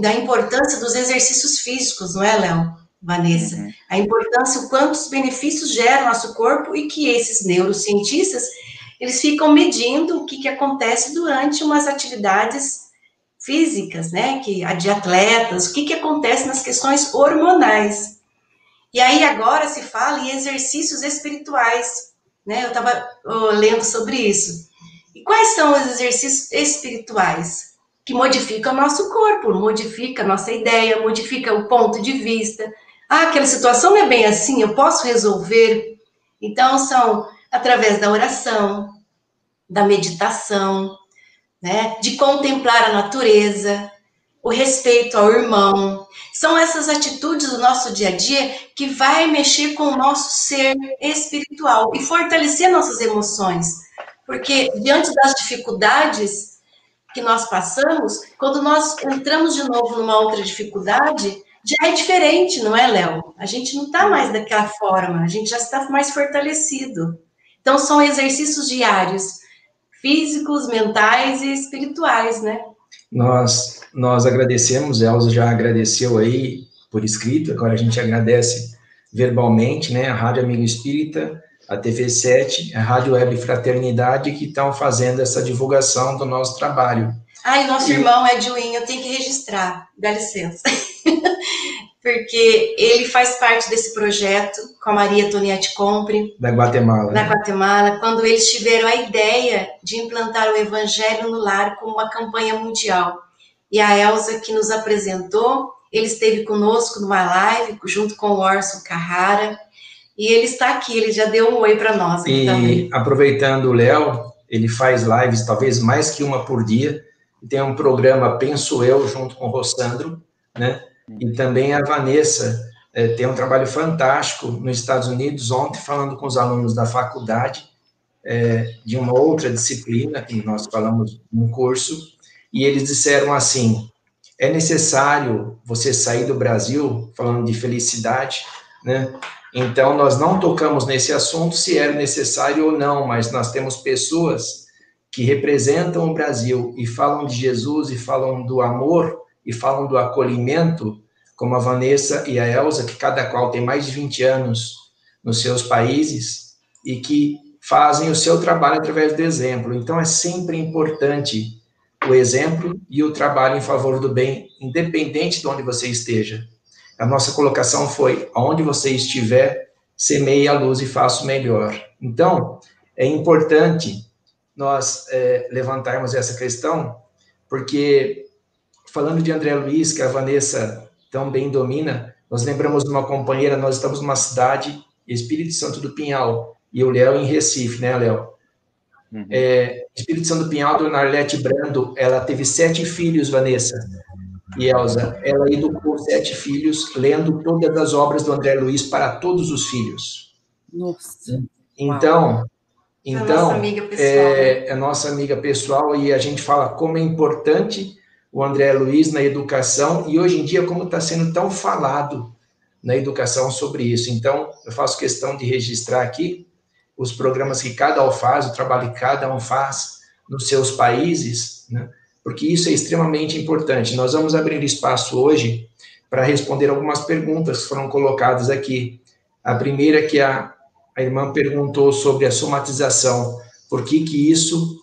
[SPEAKER 1] da importância dos exercícios físicos, não é, Léo? Vanessa? A importância, o quantos benefícios gera o nosso corpo e que esses neurocientistas, eles ficam medindo o que acontece durante umas atividades físicas, né? De atletas, o que acontece nas questões hormonais. E aí agora se fala em exercícios espirituais, né? Eu estava lendo sobre isso. E quais são os exercícios espirituais? Que modificam o nosso corpo, modifica a nossa ideia, modifica o ponto de vista. Ah, aquela situação não é bem assim, eu posso resolver. Então, são através da oração, da meditação, né? De contemplar a natureza, o respeito ao irmão. São essas atitudes do nosso dia a dia que vai mexer com o nosso ser espiritual e fortalecer nossas emoções. Porque diante das dificuldades que nós passamos, quando nós entramos de novo numa outra dificuldade, já é diferente, não é, Léo? A gente não está mais daquela forma, a gente já está mais fortalecido. Então, são exercícios diários, físicos, mentais e espirituais, né?
[SPEAKER 4] Nós agradecemos, Elza já agradeceu aí por escrito, agora a gente agradece verbalmente, né, a Rádio Amigo Espírita, a TV7, a Rádio Web Fraternidade, que estão fazendo essa divulgação do nosso trabalho.
[SPEAKER 1] Ah, e nosso irmão Edwin, eu tenho que registrar, dá licença. Porque ele faz parte desse projeto com a Maria Toniette Compre.
[SPEAKER 4] Da Guatemala.
[SPEAKER 1] Da Guatemala, quando eles tiveram a ideia de implantar o Evangelho no Lar como uma campanha mundial. E a Elza, que nos apresentou, ele esteve conosco numa live, junto com o Orson Carrara, e ele está aqui, ele já deu um oi para nós aqui também.
[SPEAKER 4] E aproveitando o Léo, ele faz lives, talvez mais que uma por dia, tem um programa, penso eu, junto com o Rossandro, né? E também a Vanessa tem um trabalho fantástico nos Estados Unidos, ontem falando com os alunos da faculdade, de uma outra disciplina, que nós falamos num curso, e eles disseram assim, é necessário você sair do Brasil, falando de felicidade, né? Então, nós não tocamos nesse assunto se era necessário ou não, mas nós temos pessoas que representam o Brasil e falam de Jesus, e falam do amor, e falam do acolhimento, como a Vanessa e a Elza, que cada qual tem mais de 20 anos nos seus países e que fazem o seu trabalho através do exemplo. Então, é sempre importante o exemplo e o trabalho em favor do bem, independente de onde você esteja. A nossa colocação foi, aonde você estiver, semeie a luz e faça o melhor. Então, é importante nós levantarmos essa questão, porque, falando de André Luiz, que a Vanessa tão bem domina, nós lembramos de uma companheira, nós estamos numa cidade, Espírito Santo do Pinhal, e o Léo em Recife, né, Léo?
[SPEAKER 3] Uhum.
[SPEAKER 4] Espírito Santo do Pinhal, Dona Arlete Brando, ela teve 7 filhos, Vanessa e Elza. Ela educou 7 filhos, lendo todas as obras do André Luiz para todos os filhos.
[SPEAKER 2] Nossa.
[SPEAKER 4] Então,
[SPEAKER 1] é a nossa amiga pessoal.
[SPEAKER 4] É a nossa amiga pessoal, e a gente fala como é importante o André Luiz na educação, e hoje em dia como está sendo tão falado na educação sobre isso. Então, eu faço questão de registrar aqui os programas que cada um faz, o trabalho que cada um faz nos seus países, né? Porque isso é extremamente importante. Nós vamos abrir espaço hoje para responder algumas perguntas que foram colocadas aqui. A primeira que a irmã perguntou sobre a somatização, por que isso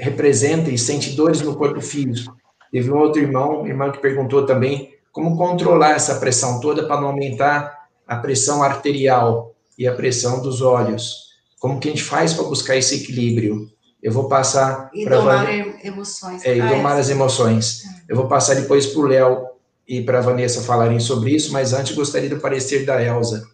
[SPEAKER 4] representa e sente dores no corpo físico. Teve um outro irmão que perguntou também como controlar essa pressão toda para não aumentar a pressão arterial e a pressão dos olhos. Como que a gente faz para buscar esse equilíbrio? Eu vou passar...
[SPEAKER 1] E domar emoções.
[SPEAKER 4] E domar as emoções. Eu vou passar depois para o Léo e para a Vanessa falarem sobre isso, mas antes gostaria do parecer da Elza.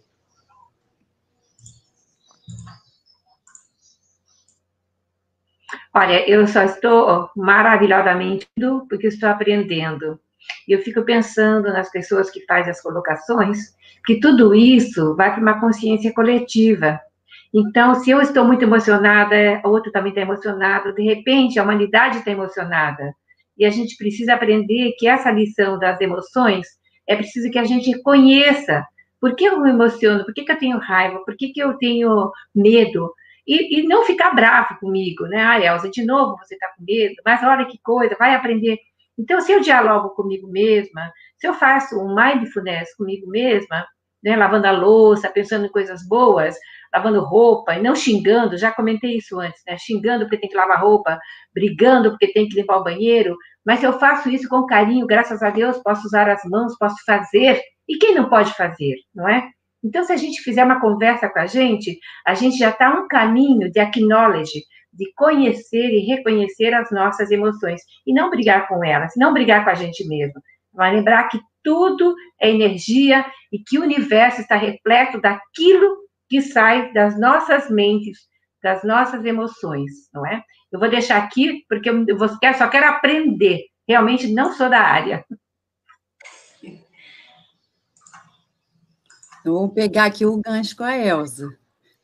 [SPEAKER 5] Olha, eu só estou maravilhosamente porque estou aprendendo. E eu fico pensando nas pessoas que fazem as colocações, que tudo isso vai para uma consciência coletiva. Então, se eu estou muito emocionada, o outro também está emocionado, de repente a humanidade está emocionada. E a gente precisa aprender que essa lição das emoções é preciso que a gente conheça. Por que eu me emociono? Por que eu tenho raiva? Por que eu tenho medo? E não ficar bravo comigo, né? Ah, Elza, de novo você está com medo, mas olha que coisa, vai aprender. Então, se eu dialogo comigo mesma, se eu faço um mindfulness comigo mesma, né, lavando a louça, pensando em coisas boas, lavando roupa, e não xingando, já comentei isso antes, né? Xingando porque tem que lavar roupa, brigando porque tem que limpar o banheiro, mas se eu faço isso com carinho, graças a Deus, posso usar as mãos, posso fazer, e quem não pode fazer, não é? Então, se a gente fizer uma conversa com a gente já está um caminho de acknowledge, de conhecer e reconhecer as nossas emoções, e não brigar com elas, não brigar com a gente mesmo. Vai lembrar que tudo é energia e que o universo está repleto daquilo que sai das nossas mentes, das nossas emoções, não é? Eu vou deixar aqui, porque eu só quero aprender, realmente não sou da área.
[SPEAKER 2] Eu vou pegar aqui o gancho com a Elza,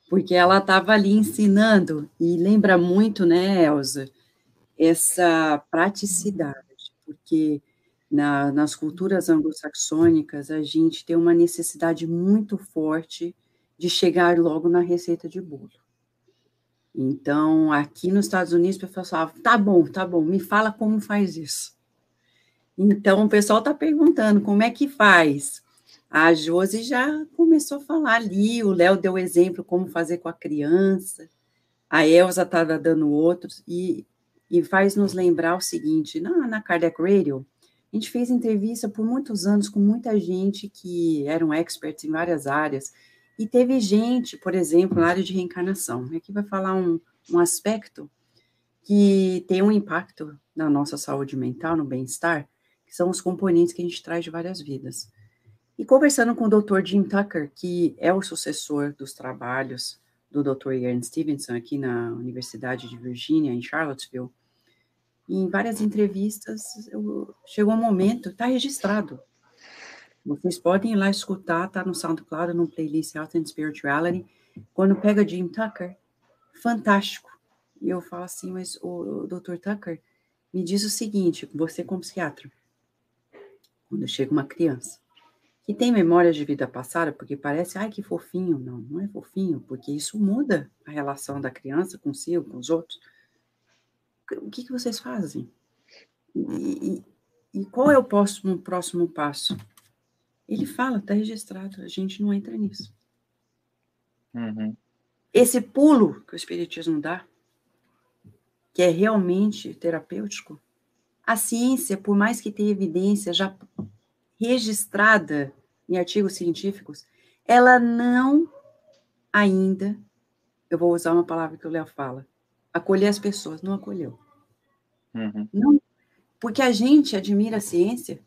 [SPEAKER 2] porque ela estava ali ensinando, e lembra muito, né, Elza, essa praticidade, porque nas culturas anglo-saxônicas a gente tem uma necessidade muito forte de chegar logo na receita de bolo. Então, aqui nos Estados Unidos, o pessoal fala, tá bom, me fala como faz isso. Então, o pessoal está perguntando como é que faz. A Josi já começou a falar ali, o Léo deu exemplo como fazer com a criança, a Elza estava dando outros, e faz nos lembrar o seguinte, na Kardec Radio, a gente fez entrevista por muitos anos com muita gente que eram experts em várias áreas, e teve gente, por exemplo, na área de reencarnação, aqui vai falar um aspecto que tem um impacto na nossa saúde mental, no bem-estar, que são os componentes que a gente traz de várias vidas. E conversando com o Dr. Jim Tucker, que é o sucessor dos trabalhos do Dr. Ian Stevenson, aqui na Universidade de Virgínia, em Charlottesville, e em várias entrevistas, chegou um momento, está registrado. Vocês podem ir lá escutar, está no SoundCloud, no playlist Health and Spirituality. Quando pega Jim Tucker, fantástico. E eu falo assim, mas o Dr. Tucker me diz o seguinte, você como psiquiatra, quando chega uma criança, que tem memórias de vida passada, porque parece, ai, que fofinho. Não é fofinho, porque isso muda a relação da criança consigo, com os outros. O que vocês fazem? E qual é o próximo passo? Ele fala, está registrado, a gente não entra nisso.
[SPEAKER 3] Uhum.
[SPEAKER 2] Esse pulo que o Espiritismo dá, que é realmente terapêutico, a ciência, por mais que tenha evidência já registrada em artigos científicos, ela não ainda, eu vou usar uma palavra que o Léo fala, acolher as pessoas, não acolheu.
[SPEAKER 3] Uhum.
[SPEAKER 2] Não, porque a gente admira a ciência,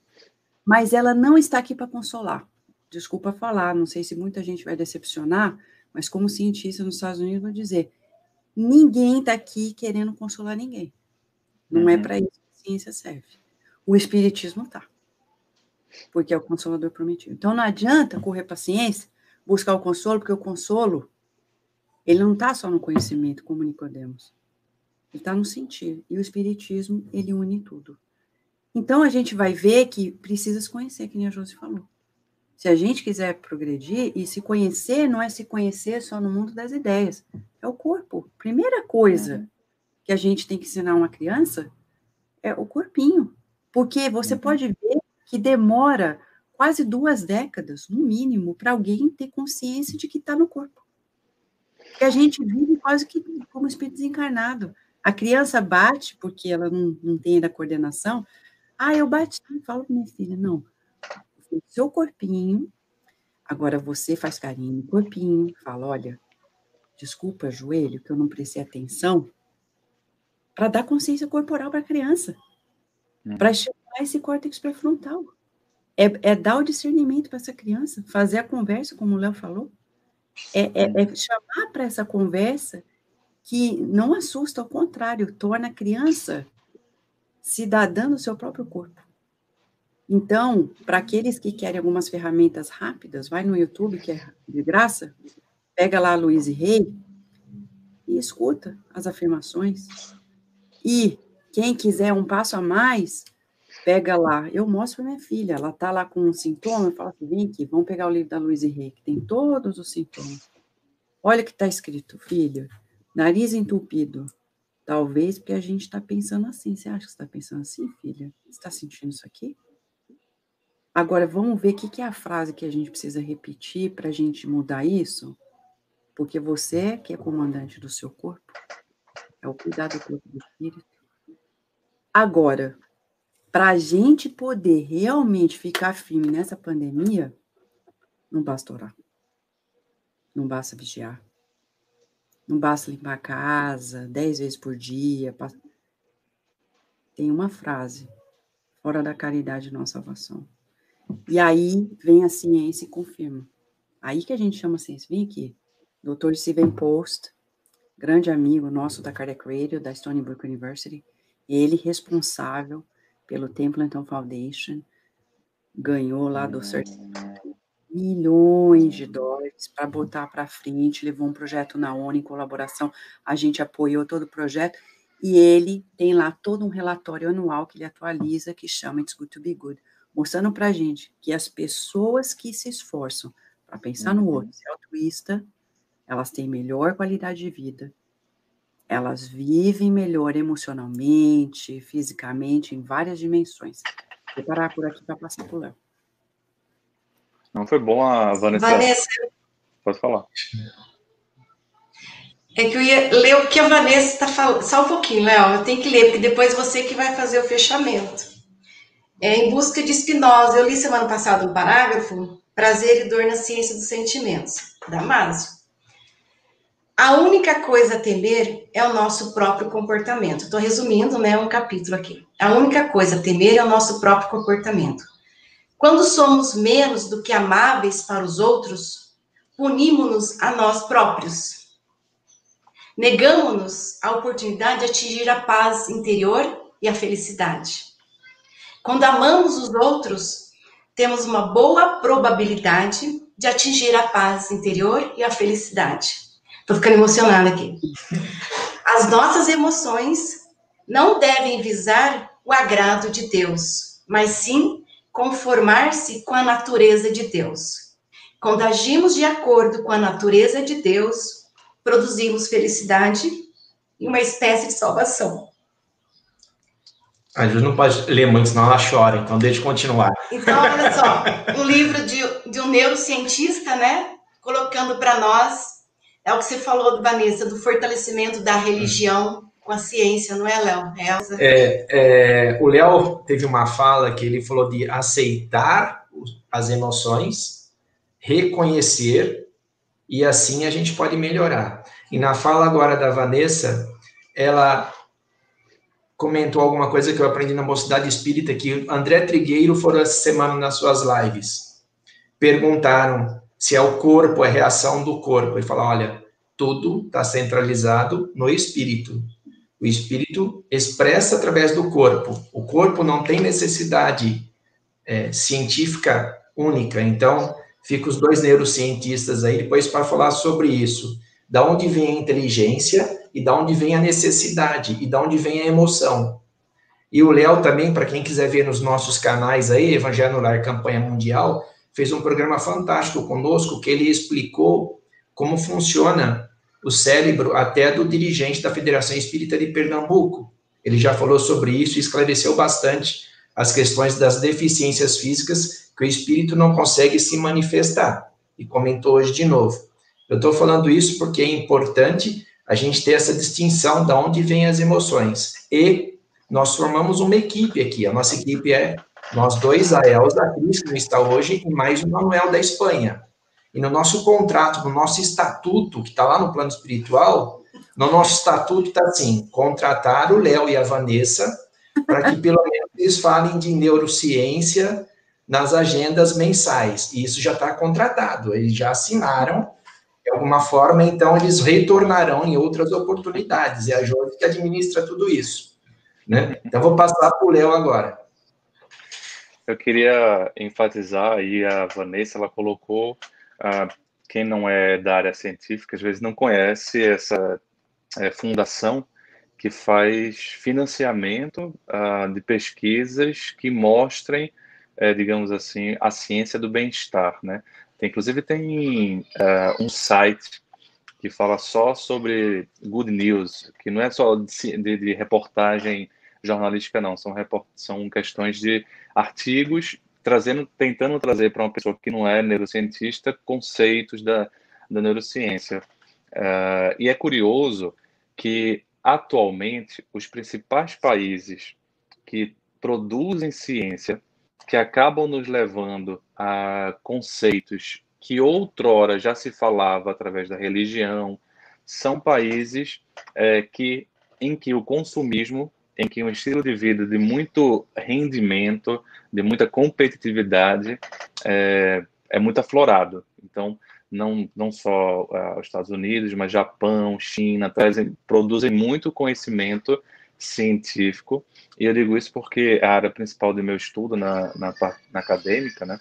[SPEAKER 2] mas ela não está aqui para consolar. Desculpa falar, não sei se muita gente vai decepcionar, mas como cientista nos Estados Unidos, vou dizer, ninguém está aqui querendo consolar ninguém. Não é para isso que a ciência serve. O Espiritismo está, porque é o Consolador prometido. Então, não adianta correr para a ciência, buscar o consolo, porque o consolo, ele não está só no conhecimento, como Nicodemos. Ele está no sentir. E o Espiritismo, ele une tudo. Então, a gente vai ver que precisa se conhecer, que nem a Josi falou. Se a gente quiser progredir, e se conhecer não é se conhecer só no mundo das ideias, é o corpo. Primeira coisa que a gente tem que ensinar uma criança é o corpinho. Porque você pode ver que demora quase 2 décadas, no mínimo, para alguém ter consciência de que está no corpo. Porque a gente vive quase que como espírito desencarnado. A criança bate, porque ela não tem ainda coordenação. Ah, eu bati. Falo para minha filha, não. O seu corpinho, agora você faz carinho no corpinho, fala, olha, desculpa, joelho, que eu não prestei atenção, para dar consciência corporal para a criança, para estimular esse córtex pré-frontal. É dar o discernimento para essa criança, fazer a conversa, como o Léo falou, é chamar para essa conversa que não assusta, ao contrário, torna a criança cidadã do seu próprio corpo. Então, para aqueles que querem algumas ferramentas rápidas, vai no YouTube, que é de graça, pega lá a Louise Hay e escuta as afirmações. E quem quiser um passo a mais, pega lá. Eu mostro para minha filha, ela está lá com um sintoma, eu falo assim, vem aqui, vamos pegar o livro da Louise Hay, que tem todos os sintomas. Olha o que está escrito, filha, nariz entupido. Talvez porque a gente está pensando assim. Você acha que você está pensando assim, filha? Você está sentindo isso aqui? Agora, vamos ver o que é a frase que a gente precisa repetir para a gente mudar isso? Porque você, que é comandante do seu corpo, é o cuidado do corpo do espírito. Agora, para a gente poder realmente ficar firme nessa pandemia, não basta orar. Não basta vigiar. Não basta limpar a casa 10 vezes por dia. Tem uma frase, fora da caridade não há salvação. E aí vem a ciência e confirma. Aí que a gente chama a ciência. Vem aqui. Dr. Stephen Post, grande amigo nosso da Kardec Radio, da Stony Brook University, ele responsável pelo Templeton Foundation, ganhou lá do certificado milhões de dólares para botar para frente, levou um projeto na ONU em colaboração, a gente apoiou todo o projeto, e ele tem lá todo um relatório anual que ele atualiza, que chama It's Good to Be Good, mostrando para a gente que as pessoas que se esforçam para pensar no outro, ser altruísta, elas têm melhor qualidade de vida, elas vivem melhor emocionalmente, fisicamente, em várias dimensões. Vou parar por aqui para passar para o Léo.
[SPEAKER 3] Não foi bom a Vanessa. Pode falar.
[SPEAKER 1] É que eu ia ler o que a Vanessa está falando. Só um pouquinho, Léo. Eu tenho que ler, porque depois você que vai fazer o fechamento. Em Busca de Spinoza. Eu li semana passada um parágrafo, Prazer e Dor na Ciência dos Sentimentos, Damasio. A única coisa a temer é o nosso próprio comportamento. Estou resumindo, né, um capítulo aqui. A única coisa a temer é o nosso próprio comportamento. Quando somos menos do que amáveis para os outros, punimos-nos a nós próprios. Negamos-nos a oportunidade de atingir a paz interior e a felicidade. Quando amamos os outros, temos uma boa probabilidade de atingir a paz interior e a felicidade. Estou ficando emocionada aqui. As nossas emoções não devem visar o agrado de Deus, mas sim conformar-se com a natureza de Deus. Quando agimos de acordo com a natureza de Deus, produzimos felicidade e uma espécie de salvação.
[SPEAKER 4] A Ju não pode ler muito, senão ela chora, então deixa eu continuar.
[SPEAKER 1] Então, olha só, um livro de um neurocientista, né, colocando para nós, é o que você falou, Vanessa, do fortalecimento da religião com a ciência, não é, Léo? Elza?
[SPEAKER 4] O Léo teve uma fala que ele falou de aceitar as emoções, reconhecer, e assim a gente pode melhorar. E na fala agora da Vanessa, ela comentou alguma coisa que eu aprendi na Mocidade Espírita, que André Trigueiro foram essa semana nas suas lives. Perguntaram se é o corpo, é a reação do corpo. Ele falou, olha, tudo está centralizado no espírito. O espírito expressa através do corpo. O corpo não tem necessidade científica única. Então, fica os dois neurocientistas aí depois para falar sobre isso. Da onde vem a inteligência e da onde vem a necessidade e da onde vem a emoção. E o Léo também, para quem quiser ver nos nossos canais aí, Evangelho no Lar Campanha Mundial, fez um programa fantástico conosco que ele explicou como funciona o cérebro até do dirigente da Federação Espírita de Pernambuco. Ele já falou sobre isso e esclareceu bastante as questões das deficiências físicas que o espírito não consegue se manifestar. E comentou hoje de novo. Eu estou falando isso porque é importante a gente ter essa distinção de onde vêm as emoções. E nós formamos uma equipe aqui. A nossa equipe é nós dois, a Elza, a Cris, que não está hoje, e mais o Manuel da Espanha. E no nosso contrato, no nosso estatuto, que está lá no plano espiritual, no nosso estatuto está assim, contratar o Léo e a Vanessa para que pelo menos eles falem de neurociência nas agendas mensais. E isso já está contratado, eles já assinaram de alguma forma, então eles retornarão em outras oportunidades. É a Josi que administra tudo isso. Né? Então, vou passar para o Léo agora.
[SPEAKER 3] Eu queria enfatizar aí, a Vanessa, ela colocou, quem não é da área científica, às vezes não conhece essa fundação que faz financiamento de pesquisas que mostrem, digamos assim, a ciência do bem-estar, né? Inclusive tem um site que fala só sobre good news, que não é só de reportagem jornalística, não. São questões de artigos tentando trazer para uma pessoa que não é neurocientista conceitos da neurociência. E é curioso que, atualmente, os principais países que produzem ciência, que acabam nos levando a conceitos que outrora já se falava através da religião, são países em que o consumismo, em que um estilo de vida de muito rendimento, de muita competitividade, é muito aflorado. Então, não só os Estados Unidos, mas Japão, China, produzem muito conhecimento científico, e eu digo isso porque a área principal do meu estudo na acadêmica, né?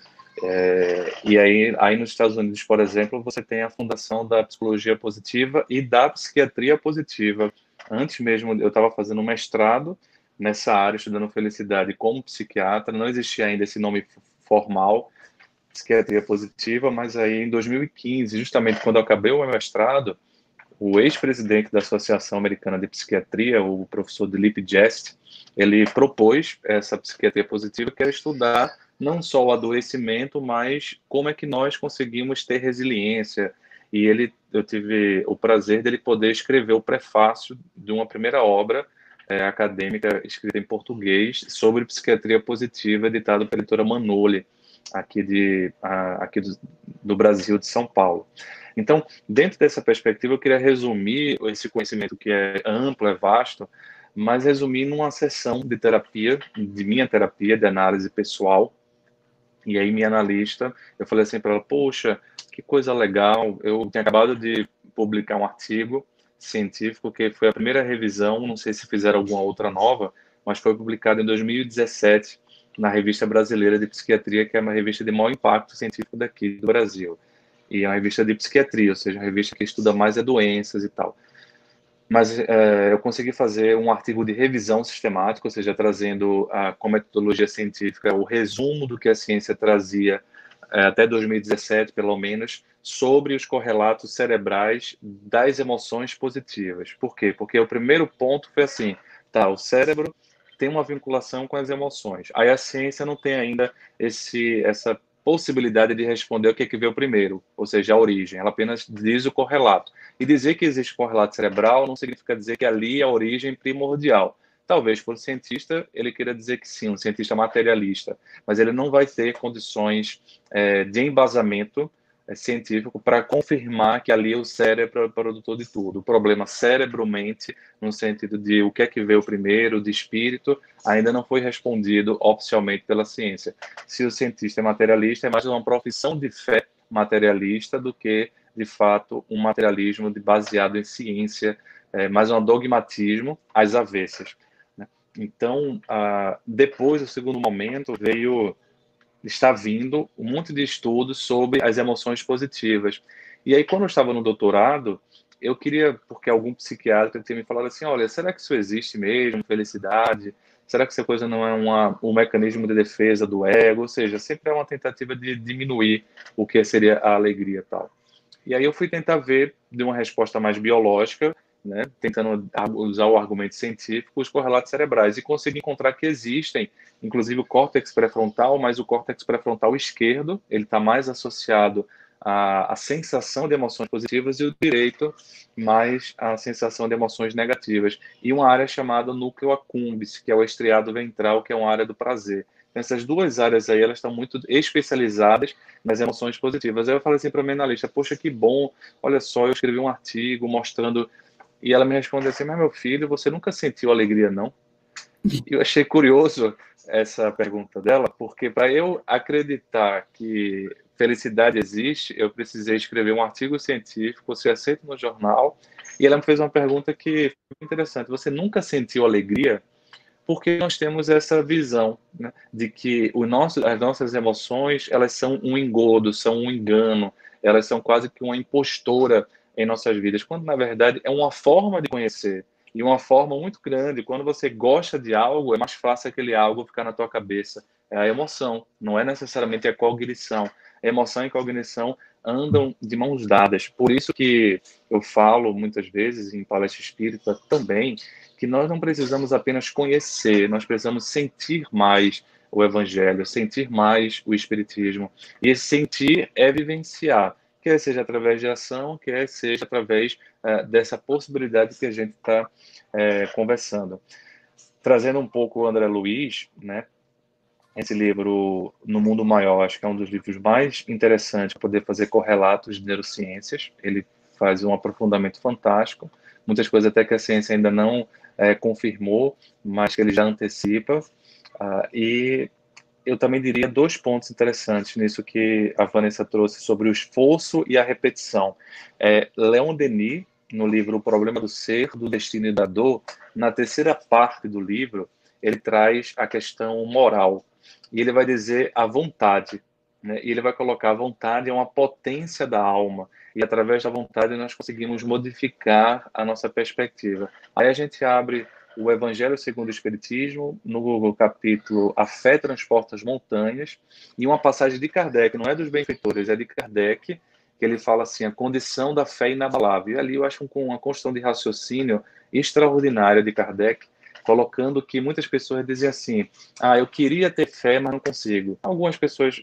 [SPEAKER 3] E aí nos Estados Unidos, por exemplo, você tem a fundação da psicologia positiva e da psiquiatria positiva. Antes mesmo, eu estava fazendo um mestrado nessa área, estudando felicidade como psiquiatra, não existia ainda esse nome formal, psiquiatria positiva, mas aí em 2015, justamente quando eu acabei o meu mestrado, o ex-presidente da Associação Americana de Psiquiatria, o professor Dilip Jest, ele propôs essa psiquiatria positiva, que era estudar não só o adoecimento, mas como é que nós conseguimos ter resiliência. E eu tive o prazer dele poder escrever o prefácio de uma primeira obra acadêmica escrita em português sobre psiquiatria positiva, editada pela editora Manoli, aqui do Brasil, de São Paulo. Então, dentro dessa perspectiva, eu queria resumir esse conhecimento que é amplo, é vasto, mas resumir numa sessão de terapia, de minha terapia, de análise pessoal. E aí, minha analista, eu falei assim para ela, poxa, que coisa legal, eu tinha acabado de publicar um artigo científico, que foi a primeira revisão, não sei se fizeram alguma outra nova, mas foi publicado em 2017, na Revista Brasileira de Psiquiatria, que é uma revista de maior impacto científico daqui do Brasil. E é uma revista de psiquiatria, ou seja, uma revista que estuda mais doenças e tal. Mas eu consegui fazer um artigo de revisão sistemática, ou seja, trazendo com metodologia científica o resumo do que a ciência trazia até 2017, pelo menos, sobre os correlatos cerebrais das emoções positivas. Por quê? Porque o primeiro ponto foi assim, o cérebro tem uma vinculação com as emoções. Aí a ciência não tem ainda essa possibilidade de responder o que veio primeiro, ou seja, a origem. Ela apenas diz o correlato. E dizer que existe correlato cerebral não significa dizer que ali é a origem primordial. Talvez, for um cientista, ele queira dizer que sim, um cientista materialista, mas ele não vai ter condições de embasamento científico para confirmar que ali o cérebro é o produtor de tudo. O problema cérebro-mente, no sentido de o que é que veio primeiro, de espírito, ainda não foi respondido oficialmente pela ciência. Se o cientista é materialista, é mais uma profissão de fé materialista do que, de fato, um materialismo baseado em ciência, mais um dogmatismo às avessas. Né? Então, depois do segundo momento, está vindo um monte de estudos sobre as emoções positivas. E aí, quando eu estava no doutorado, eu queria, porque algum psiquiatra tinha me falado assim, olha, será que isso existe mesmo, felicidade? Será que essa coisa não é um mecanismo de defesa do ego? Ou seja, sempre é uma tentativa de diminuir o que seria a alegria e tal. E aí eu fui tentar ver de uma resposta mais biológica, né, tentando usar o argumento científico, os correlatos cerebrais, e consegui encontrar que existem, inclusive o córtex pré-frontal, mas o córtex pré-frontal esquerdo, ele está mais associado à sensação de emoções positivas, e o direito mais à sensação de emoções negativas. E uma área chamada núcleo accumbens, que é o estriado ventral, que é uma área do prazer. Então, essas duas áreas aí, elas estão muito especializadas nas emoções positivas. Aí eu falei assim para a minha analista, poxa, que bom, olha só, eu escrevi um artigo mostrando... E ela me respondeu assim, mas meu filho, você nunca sentiu alegria, não? E eu achei curioso essa pergunta dela, porque para eu acreditar que felicidade existe, eu precisei escrever um artigo científico, ser aceito no jornal, e ela me fez uma pergunta que foi interessante. Você nunca sentiu alegria? Porque nós temos essa visão, né, de que as nossas emoções, elas são um engodo, são um engano, elas são quase que uma impostora em nossas vidas, quando na verdade é uma forma de conhecer, e uma forma muito grande. Quando você gosta de algo, é mais fácil aquele algo ficar na tua cabeça. É a emoção, não é necessariamente a cognição. A emoção e a cognição andam de mãos dadas. Por isso que eu falo muitas vezes em palestra espírita também, que nós não precisamos apenas conhecer, nós precisamos sentir mais o Evangelho, sentir mais o Espiritismo. E esse sentir é vivenciar, quer seja através de ação, quer seja através dessa possibilidade que a gente está conversando. Trazendo um pouco o André Luiz, né? Esse livro, No Mundo Maior, acho que é um dos livros mais interessantes para poder fazer correlatos de neurociências. Ele faz um aprofundamento fantástico, muitas coisas até que a ciência ainda não confirmou, mas que ele já antecipa. E eu também diria 2 pontos interessantes nisso que a Vanessa trouxe sobre o esforço e a repetição. Leon Denis, no livro O Problema do Ser, do Destino e da Dor, na terceira parte do livro, ele traz a questão moral. E ele vai dizer a vontade, né? E ele vai colocar a vontade é uma potência da alma. E através da vontade nós conseguimos modificar a nossa perspectiva. Aí a gente abre o Evangelho segundo o Espiritismo, no capítulo A Fé Transporta as Montanhas, e uma passagem de Kardec, não é dos benfeitores, é de Kardec, que ele fala assim, a condição da fé inabalável. E ali eu acho com uma construção de raciocínio extraordinária de Kardec, colocando que muitas pessoas dizem assim, eu queria ter fé, mas não consigo. Algumas pessoas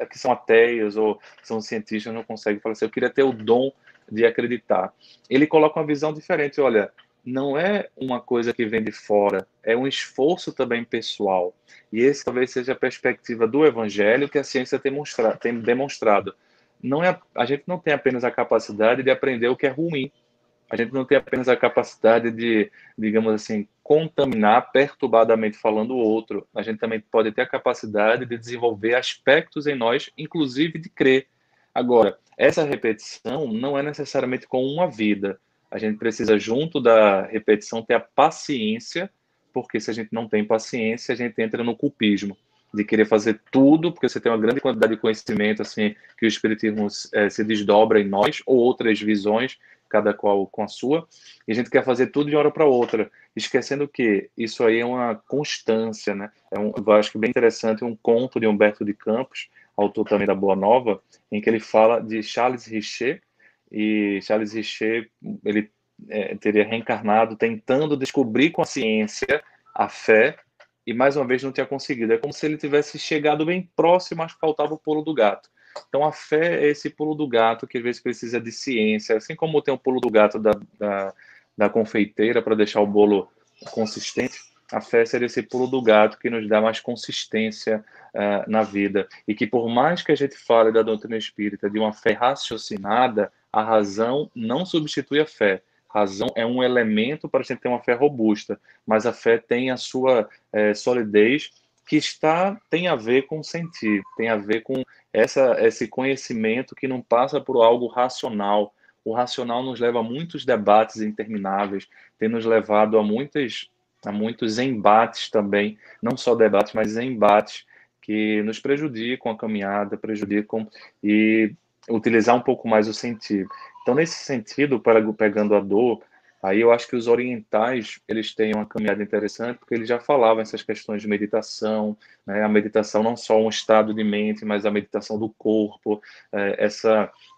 [SPEAKER 3] que são ateias ou são cientistas não conseguem falar assim, eu queria ter o dom de acreditar. Ele coloca uma visão diferente, olha, não é uma coisa que vem de fora, é um esforço também pessoal. E esse talvez seja a perspectiva do Evangelho que a ciência tem demonstrado. A gente não tem apenas a capacidade de aprender o que é ruim, a gente não tem apenas a capacidade de, digamos assim, contaminar perturbadamente falando o outro. A gente também pode ter a capacidade de desenvolver aspectos em nós, inclusive de crer. Agora, essa repetição não é necessariamente com uma vida. A gente precisa, junto da repetição, ter a paciência, porque se a gente não tem paciência, a gente entra no culpismo, de querer fazer tudo, porque você tem uma grande quantidade de conhecimento, assim, que o Espiritismo se desdobra em nós, ou outras visões, cada qual com a sua, e a gente quer fazer tudo de uma hora para outra, esquecendo que isso aí é uma constância, né? Eu acho que bem interessante um conto de Humberto de Campos, autor também da Boa Nova, em que ele fala de Charles Richer, e Charles Richer, ele teria reencarnado tentando descobrir com a ciência a fé, e mais uma vez não tinha conseguido. É como se ele tivesse chegado bem próximo, mas faltava o pulo do gato. Então a fé é esse pulo do gato que às vezes precisa de ciência, assim como tem o pulo do gato da confeiteira para deixar o bolo consistente. A fé seria esse pulo do gato que nos dá mais consistência na vida. E que por mais que a gente fale da doutrina espírita de uma fé raciocinada, a razão não substitui a fé. A razão é um elemento para a gente ter uma fé robusta, mas a fé tem a sua solidez, que tem a ver com sentir, tem a ver com esse conhecimento que não passa por algo racional. O racional nos leva a muitos debates intermináveis, tem nos levado a muitos embates também, não só debates, mas embates que nos prejudicam a caminhada, prejudicam e utilizar um pouco mais o sentir. Então, nesse sentido, pegando a dor, aí eu acho que os orientais, eles têm uma caminhada interessante, porque eles já falavam essas questões de meditação, né? A meditação não só um estado de mente, mas a meditação do corpo,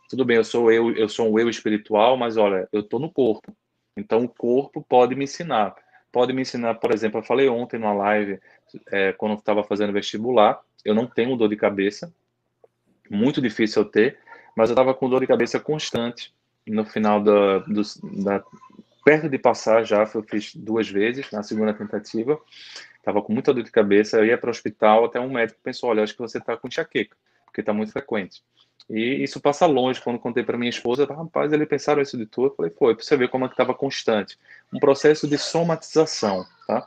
[SPEAKER 3] tudo bem, eu sou um eu espiritual, mas olha, eu estou no corpo. Então, o corpo pode me ensinar. Pode me ensinar, por exemplo, eu falei ontem numa live, quando eu estava fazendo vestibular, eu não tenho dor de cabeça, muito difícil eu ter, mas eu estava com dor de cabeça constante no final perto de passar já, eu fiz 2 vezes, na segunda tentativa, estava com muita dor de cabeça, eu ia para o hospital, até um médico pensou, olha, acho que você está com enxaqueca, porque está muito frequente. E isso passa longe. Quando contei para minha esposa, rapaz, eles pensaram isso de tudo. Eu falei, foi, para você ver como é que estava constante. Um processo de somatização, tá?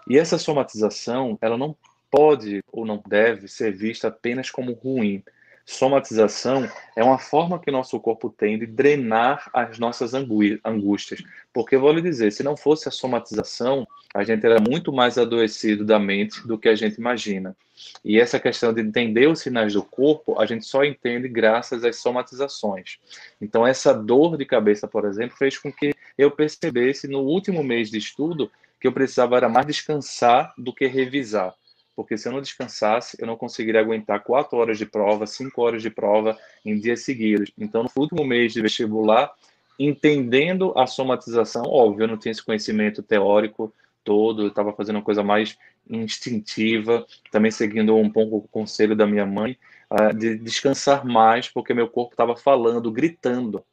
[SPEAKER 3] E essa somatização, ela não pode ou não deve ser vista apenas como ruim. Somatização é uma forma que nosso corpo tem de drenar as nossas angústias. Porque eu vou lhe dizer, se não fosse a somatização, a gente era muito mais adoecido da mente do que a gente imagina. E essa questão de entender os sinais do corpo, a gente só entende graças às somatizações. Então, essa dor de cabeça, por exemplo, fez com que eu percebesse no último mês de estudo que eu precisava era mais descansar do que revisar. Porque se eu não descansasse, eu não conseguiria aguentar 4 horas de prova, 5 horas de prova em dias seguidos. Então, no último mês de vestibular, entendendo a somatização, óbvio, eu não tinha esse conhecimento teórico todo, eu estava fazendo uma coisa mais instintiva, também seguindo um pouco o conselho da minha mãe, de descansar mais, porque meu corpo estava falando, gritando.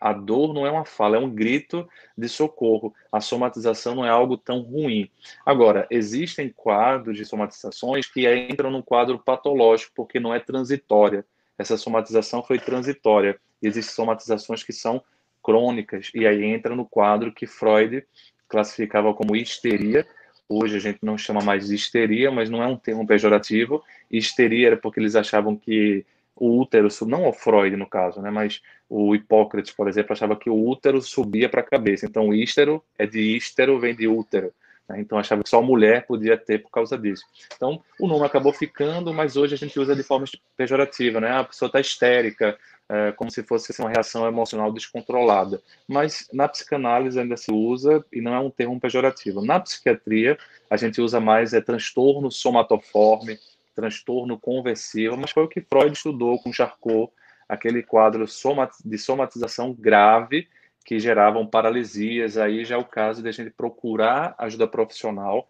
[SPEAKER 3] A dor não é uma fala, é um grito de socorro. A somatização não é algo tão ruim. Agora, existem quadros de somatizações que entram num quadro patológico, porque não é transitória. Essa somatização foi transitória. Existem somatizações que são crônicas, e aí entra no quadro que Freud classificava como histeria. Hoje a gente não chama mais de histeria, mas não é um termo pejorativo. Histeria era porque eles achavam que o útero, não o Freud no caso, né, mas o Hipócrates, por exemplo, achava que o útero subia para a cabeça. Então, o ístero vem de útero. Né? Então, achava que só a mulher podia ter por causa disso. Então, o nome acabou ficando, mas hoje a gente usa de forma pejorativa, né? A pessoa está histérica, como se fosse uma reação emocional descontrolada. Mas na psicanálise ainda se usa e não é um termo pejorativo. Na psiquiatria, a gente usa mais transtorno somatoforme, transtorno conversivo, mas foi o que Freud estudou com Charcot, aquele quadro de somatização grave que geravam paralisias. Aí já é o caso de a gente procurar ajuda profissional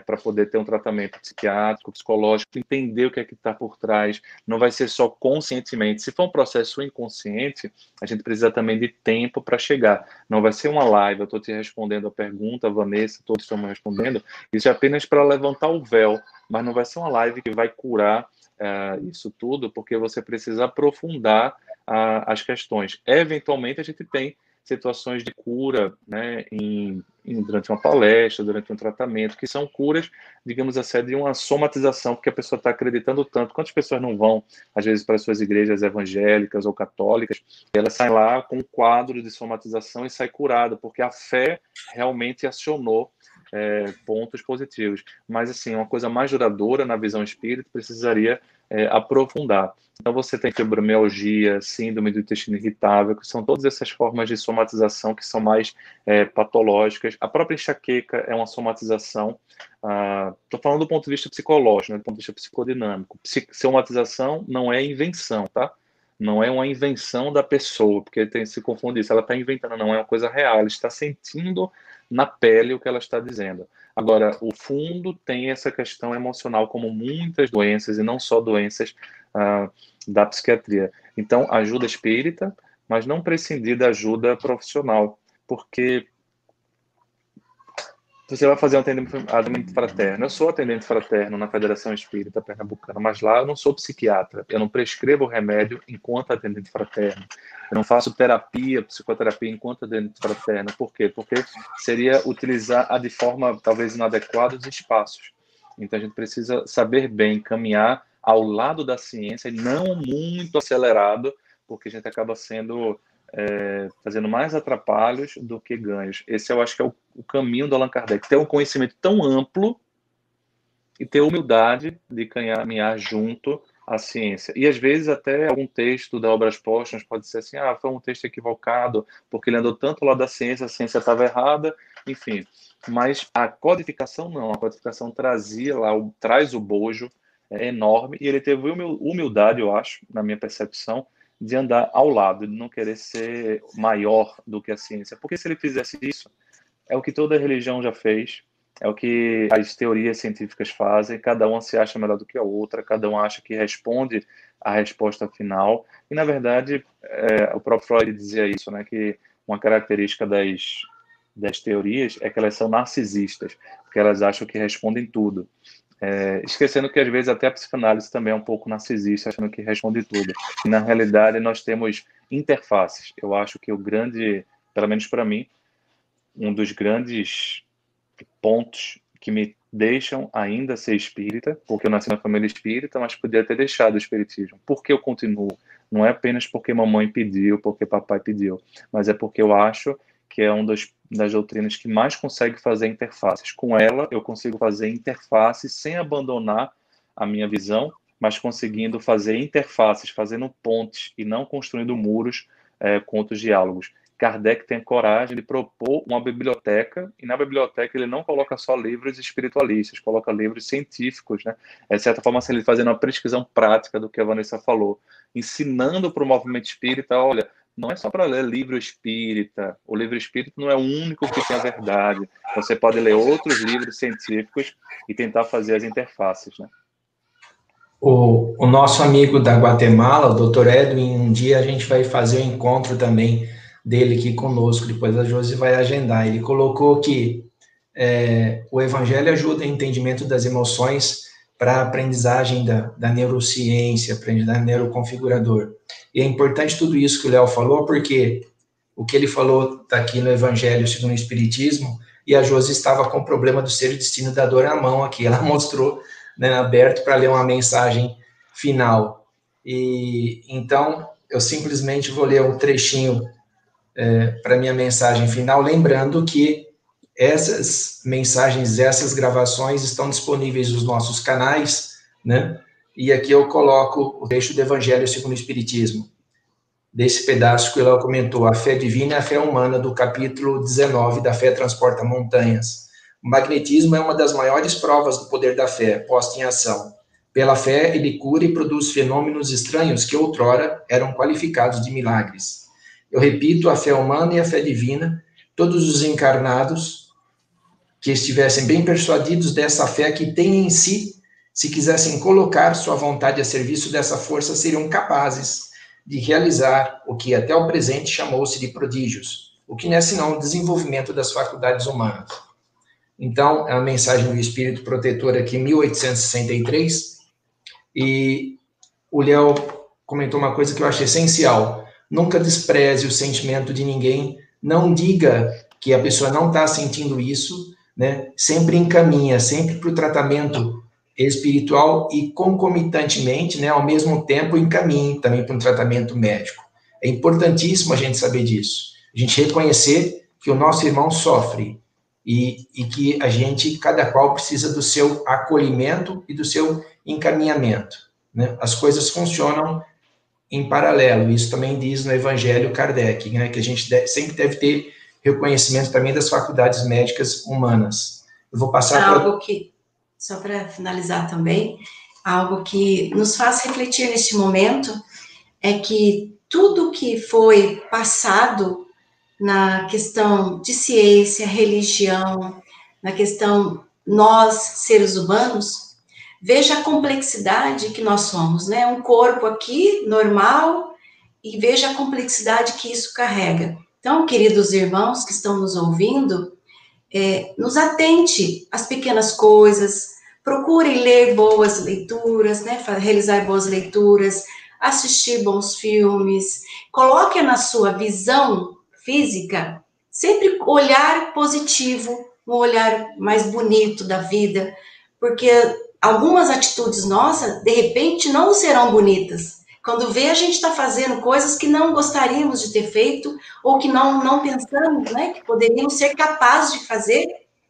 [SPEAKER 3] para poder ter um tratamento psiquiátrico, psicológico, entender o que é que está por trás. Não vai ser só conscientemente. Se for um processo inconsciente, a gente precisa também de tempo para chegar. Não vai ser uma live, eu estou te respondendo a pergunta, Vanessa, todos estamos respondendo. Isso é apenas para levantar o véu, mas não vai ser uma live que vai curar isso tudo, porque você precisa aprofundar as questões. Eventualmente, a gente tem situações de cura, né, durante uma palestra, durante um tratamento, que são curas, digamos assim, de uma somatização, porque a pessoa está acreditando tanto. Quantas pessoas não vão, às vezes, para as suas igrejas evangélicas ou católicas, e elas saem lá com um quadro de somatização e saem curada, porque a fé realmente acionou pontos positivos. Mas, assim, uma coisa mais duradoura na visão espírita precisaria aprofundar. Então, você tem fibromialgia, síndrome do intestino irritável, que são todas essas formas de somatização que são mais patológicas. A própria enxaqueca é uma somatização. Estou falando do ponto de vista psicológico, né, do ponto de vista psicodinâmico. Somatização não é invenção, tá? Não é uma invenção da pessoa, porque se confunde isso. Ela está inventando, não é uma coisa real. Ela está sentindo na pele o que ela está dizendo. Agora, o fundo tem essa questão emocional, como muitas doenças, e não só doenças da psiquiatria. Então, ajuda espírita, mas não prescindir da ajuda profissional, porque você vai fazer um atendimento fraterno. Eu sou atendente fraterno na Federação Espírita Pernambucana, mas lá eu não sou psiquiatra. Eu não prescrevo remédio enquanto atendente fraterno. Eu não faço psicoterapia enquanto atendente fraterno. Por quê? Porque seria utilizar de forma talvez inadequada os espaços. Então a gente precisa saber bem caminhar ao lado da ciência e não muito acelerado, porque a gente acaba fazendo mais atrapalhos do que ganhos. Esse eu acho que é o caminho do Allan Kardec, ter um conhecimento tão amplo e ter humildade de caminhar junto à ciência. E às vezes até algum texto da Obras Póstumas pode ser assim, foi um texto equivocado, porque ele andou tanto lá da ciência, a ciência estava errada, enfim. Mas a codificação não, a codificação traz o bojo, é enorme, e ele teve humildade, eu acho, na minha percepção, de andar ao lado, de não querer ser maior do que a ciência. Porque se ele fizesse isso, é o que toda religião já fez, é o que as teorias científicas fazem, cada uma se acha melhor do que a outra, cada um acha que responde a resposta final, e na verdade, o próprio Freud dizia isso, né, que uma característica das teorias é que elas são narcisistas, porque elas acham que respondem tudo. Esquecendo que às vezes até a psicanálise também é um pouco narcisista, achando que responde tudo. E na realidade nós temos interfaces. Eu acho que pelo menos para mim, um dos grandes pontos que me deixam ainda ser espírita, porque eu nasci na família espírita, mas podia ter deixado o espiritismo. Por que eu continuo? Não é apenas porque mamãe pediu, porque papai pediu, mas é porque eu acho que é uma das doutrinas que mais consegue fazer interfaces. Com ela, eu consigo fazer interfaces sem abandonar a minha visão, mas conseguindo fazer interfaces, fazendo pontes e não construindo muros com outros diálogos. Kardec tem coragem de propor uma biblioteca, e na biblioteca ele não coloca só livros espiritualistas, coloca livros científicos, né? De certa forma, assim, ele fazendo uma pesquisa prática do que a Vanessa falou, ensinando para o movimento espírita, olha, não é só para ler livro espírita. O livro espírita não é o único que tem a verdade. Você pode ler outros livros científicos e tentar fazer as interfaces, né?
[SPEAKER 4] O nosso amigo da Guatemala, o Dr. Edwin, um dia a gente vai fazer o encontro também dele aqui conosco, depois a Josi vai agendar. Ele colocou que o Evangelho ajuda em entendimento das emoções para a aprendizagem da neurociência, aprendizagem neuroconfigurador. E é importante tudo isso que o Léo falou, porque o que ele falou está aqui no Evangelho segundo o Espiritismo, e a Josi estava com o problema do ser e destino da dor na mão aqui, ela mostrou, né, aberto para ler uma mensagem final. E então, eu simplesmente vou ler um trechinho para minha mensagem final, lembrando que essas mensagens, essas gravações estão disponíveis nos nossos canais, né? E aqui eu coloco o trecho do Evangelho segundo o Espiritismo, desse pedaço que o Léo comentou, a fé divina e a fé humana, do capítulo 19, da fé transporta montanhas. O magnetismo é uma das maiores provas do poder da fé, posta em ação. Pela fé, ele cura e produz fenômenos estranhos que outrora eram qualificados de milagres. Eu repito, a fé humana e a fé divina, todos os encarnados que estivessem bem persuadidos dessa fé que tem em si, se quisessem colocar sua vontade a serviço dessa força, seriam capazes de realizar o que até o presente chamou-se de prodígios, o que não é senão o desenvolvimento das faculdades humanas. Então, é a mensagem do Espírito Protetor aqui, 1863, e o Léo comentou uma coisa que eu acho essencial: nunca despreze o sentimento de ninguém, não diga que a pessoa não está sentindo isso, né? Sempre encaminha, sempre para o tratamento espiritual e concomitantemente, né, ao mesmo tempo, encaminhe também para um tratamento médico. É importantíssimo a gente saber disso, a gente reconhecer que o nosso irmão sofre e que a gente, cada qual precisa do seu acolhimento e do seu encaminhamento, né? As coisas funcionam em paralelo, isso também diz no Evangelho Kardec, né, que a gente sempre deve ter reconhecimento também das faculdades médicas humanas. Eu vou passar
[SPEAKER 1] algo que, só para finalizar também, algo que nos faz refletir neste momento, é que tudo que foi passado na questão de ciência, religião, na questão nós, seres humanos, veja a complexidade que nós somos, né? Um corpo aqui, normal, e veja a complexidade que isso carrega. Então, queridos irmãos que estão nos ouvindo, nos atente às pequenas coisas, procurem ler boas leituras, né? Realizar boas leituras, assistir bons filmes, coloque na sua visão física sempre olhar positivo, um olhar mais bonito da vida, porque algumas atitudes nossas, de repente, não serão bonitas. Quando vê, a gente está fazendo coisas que não gostaríamos de ter feito, ou que não pensamos, né, que poderíamos ser capazes de fazer,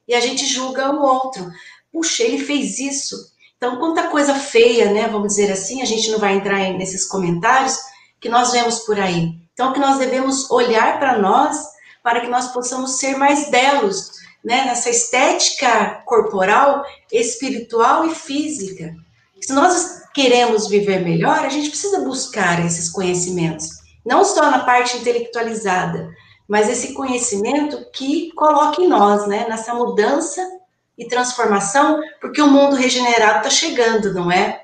[SPEAKER 1] e a gente julga o outro. Puxa, ele fez isso. Então, quanta coisa feia, né, vamos dizer assim, a gente não vai entrar nesses comentários, que nós vemos por aí. Então, que nós devemos olhar para nós, para que nós possamos ser mais belos, né, nessa estética corporal, espiritual e física. Se nós queremos viver melhor, a gente precisa buscar esses conhecimentos, não só na parte intelectualizada, mas esse conhecimento que coloca em nós, né, nessa mudança e transformação, porque o mundo regenerado está chegando, não é?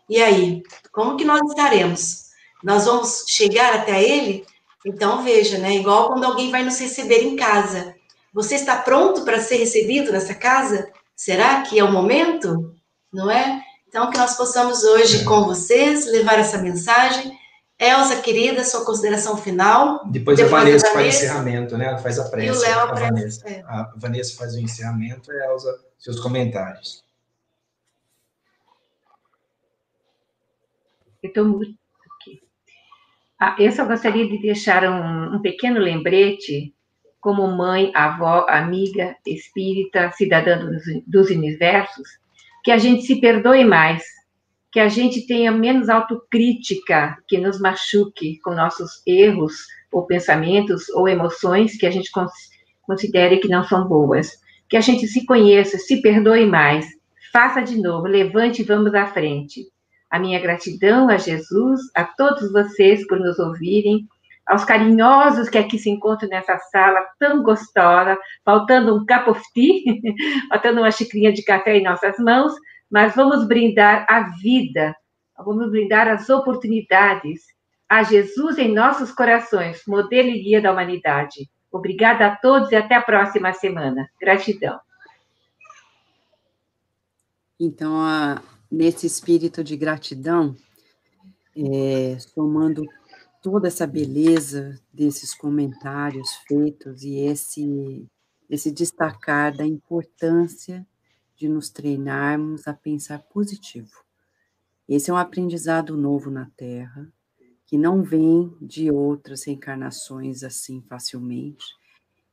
[SPEAKER 1] E aí, como que nós estaremos? Nós vamos chegar até ele? Então, veja, né? Igual quando alguém vai nos receber em casa. Você está pronto para ser recebido nessa casa? Será que é o momento? Não é? Então, que nós possamos hoje, com vocês, levar essa mensagem. Elza, querida, sua consideração final.
[SPEAKER 4] Depois a Vanessa faz o encerramento, né? Ela faz a prece.
[SPEAKER 1] E o Léo
[SPEAKER 4] a Vanessa. A Vanessa faz o encerramento e a Elza, seus comentários.
[SPEAKER 5] Eu só gostaria de deixar um pequeno lembrete, como mãe, avó, amiga, espírita, cidadã dos universos, que a gente se perdoe mais, que a gente tenha menos autocrítica, que nos machuque com nossos erros, ou pensamentos, ou emoções que a gente considere que não são boas. Que a gente se conheça, se perdoe mais, faça de novo, levante e vamos à frente. A minha gratidão a Jesus, a todos vocês por nos ouvirem, aos carinhosos que aqui se encontram nessa sala tão gostosa, faltando um cup of tea, faltando uma xicrinha de café em nossas mãos, mas vamos brindar a vida, vamos brindar as oportunidades, a Jesus em nossos corações, modelo e guia da humanidade. Obrigada a todos e até a próxima semana. Gratidão.
[SPEAKER 2] Então, nesse espírito de gratidão, somando toda essa beleza desses comentários feitos e esse destacar da importância de nos treinarmos a pensar positivo. Esse é um aprendizado novo na Terra, que não vem de outras reencarnações assim facilmente.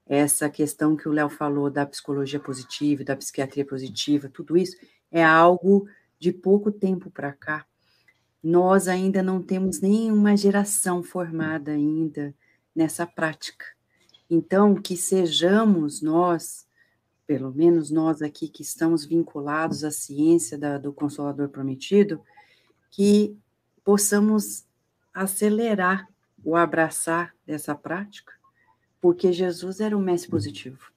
[SPEAKER 2] Essa questão que o Léo falou da psicologia positiva, da psiquiatria positiva, tudo isso é algo de pouco tempo para cá. Nós ainda não temos nenhuma geração formada ainda nessa prática. Então, que sejamos nós, pelo menos nós aqui que estamos vinculados à ciência do Consolador Prometido, que possamos acelerar o abraçar dessa prática, porque Jesus era um mestre positivo,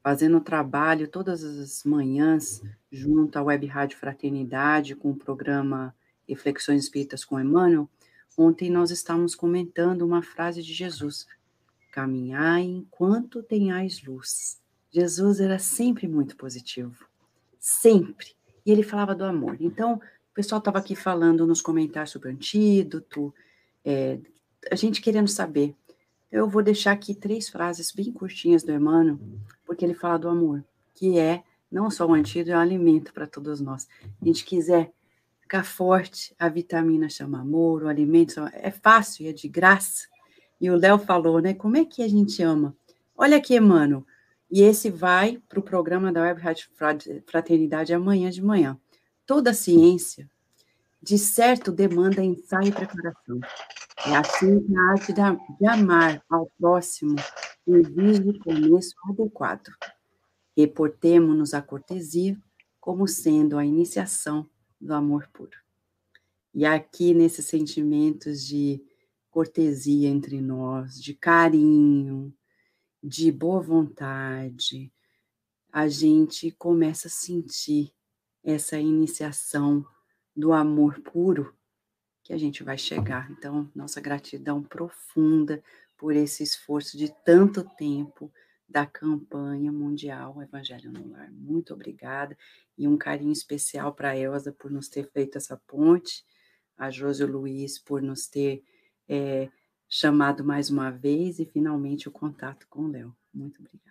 [SPEAKER 2] fazendo trabalho todas as manhãs junto à Web Rádio Fraternidade, com o programa Reflexões Espíritas com Emmanuel. Ontem nós estávamos comentando uma frase de Jesus: caminhai enquanto tenhais luz. Jesus era sempre muito positivo, sempre, e ele falava do amor. Então, o pessoal estava aqui falando nos comentários sobre o antídoto, a gente querendo saber. Eu vou deixar aqui 3 frases bem curtinhas do Emmanuel, porque ele fala do amor, que é não só um antídoto, é um alimento para todos nós. Se a gente quiser ficar forte, a vitamina chama amor, o alimento é fácil, é de graça. E o Léo falou, né, como é que a gente ama? Olha aqui, Emmanuel, e esse vai para o programa da Web Rádio Fraternidade amanhã de manhã. Toda a ciência, de certo, demanda ensaio e preparação. É assim que a arte de amar ao próximo exige o começo adequado. Reportemo-nos à cortesia como sendo a iniciação do amor puro. E aqui, nesses sentimentos de cortesia entre nós, de carinho, de boa vontade, a gente começa a sentir essa iniciação do amor puro que a gente vai chegar. Então, nossa gratidão profunda por esse esforço de tanto tempo da campanha mundial Evangelho no Lar. Muito obrigada, e um carinho especial para a Elza por nos ter feito essa ponte, a Josi e o Luiz por nos ter chamado mais uma vez, e finalmente o contato com o Léo. Muito obrigada.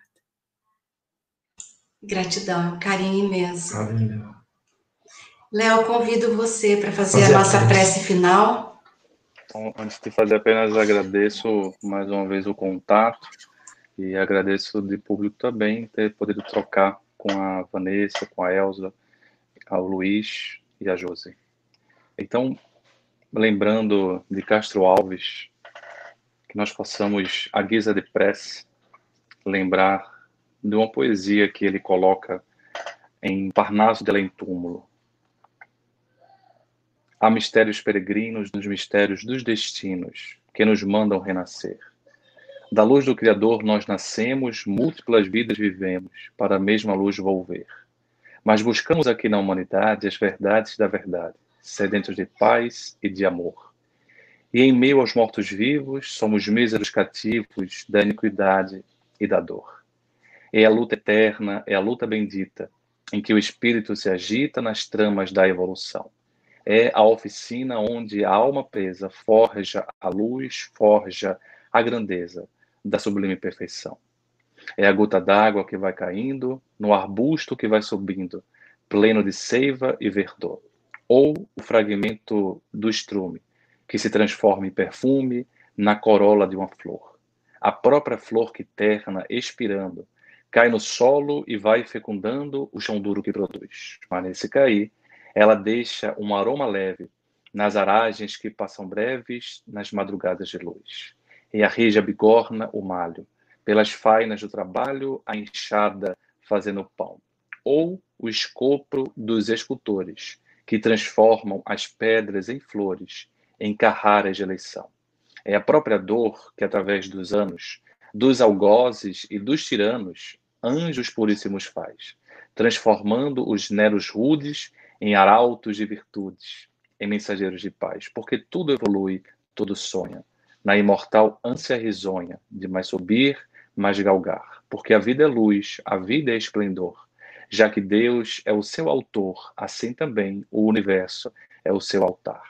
[SPEAKER 1] Gratidão, carinho imenso.
[SPEAKER 4] Valeu.
[SPEAKER 1] Léo, convido você para fazer a nossa prece final.
[SPEAKER 3] Então, antes de fazer, apenas agradeço mais uma vez o contato e agradeço de público também ter podido trocar com a Vanessa, com a Elza, ao Luiz e a Josi. Então, lembrando de Castro Alves, que nós possamos, à guisa de prece, lembrar de uma poesia que ele coloca em Parnaso de Além Túmulo. Há mistérios peregrinos nos mistérios dos destinos que nos mandam renascer. Da luz do Criador nós nascemos, múltiplas vidas vivemos, para a mesma luz volver. Mas buscamos aqui na humanidade as verdades da verdade, sedentos de paz e de amor. E em meio aos mortos-vivos, somos míseros cativos da iniquidade e da dor. É a luta eterna, é a luta bendita, em que o espírito se agita nas tramas da evolução. É a oficina onde a alma presa forja a luz, forja a grandeza da sublime perfeição. É a gota d'água que vai caindo no arbusto que vai subindo, pleno de seiva e verdor. Ou o fragmento do estrume, que se transforma em perfume na corola de uma flor. A própria flor que terna, expirando, cai no solo e vai fecundando o chão duro que produz. Mas nesse cair, ela deixa um aroma leve nas aragens que passam breves nas madrugadas de luz. E a rija bigorna o malho, pelas fainas do trabalho, a enxada fazendo pão. Ou o escopro dos escultores, que transformam as pedras em flores, em carraras de eleição. É a própria dor que, através dos anos, dos algozes e dos tiranos, anjos puríssimos faz, transformando os neros rudes em arautos de virtudes, em mensageiros de paz, porque tudo evolui, tudo sonha, na imortal ânsia risonha de mais subir, mais galgar, porque a vida é luz, a vida é esplendor, já que Deus é o seu autor, assim também o universo é o seu altar.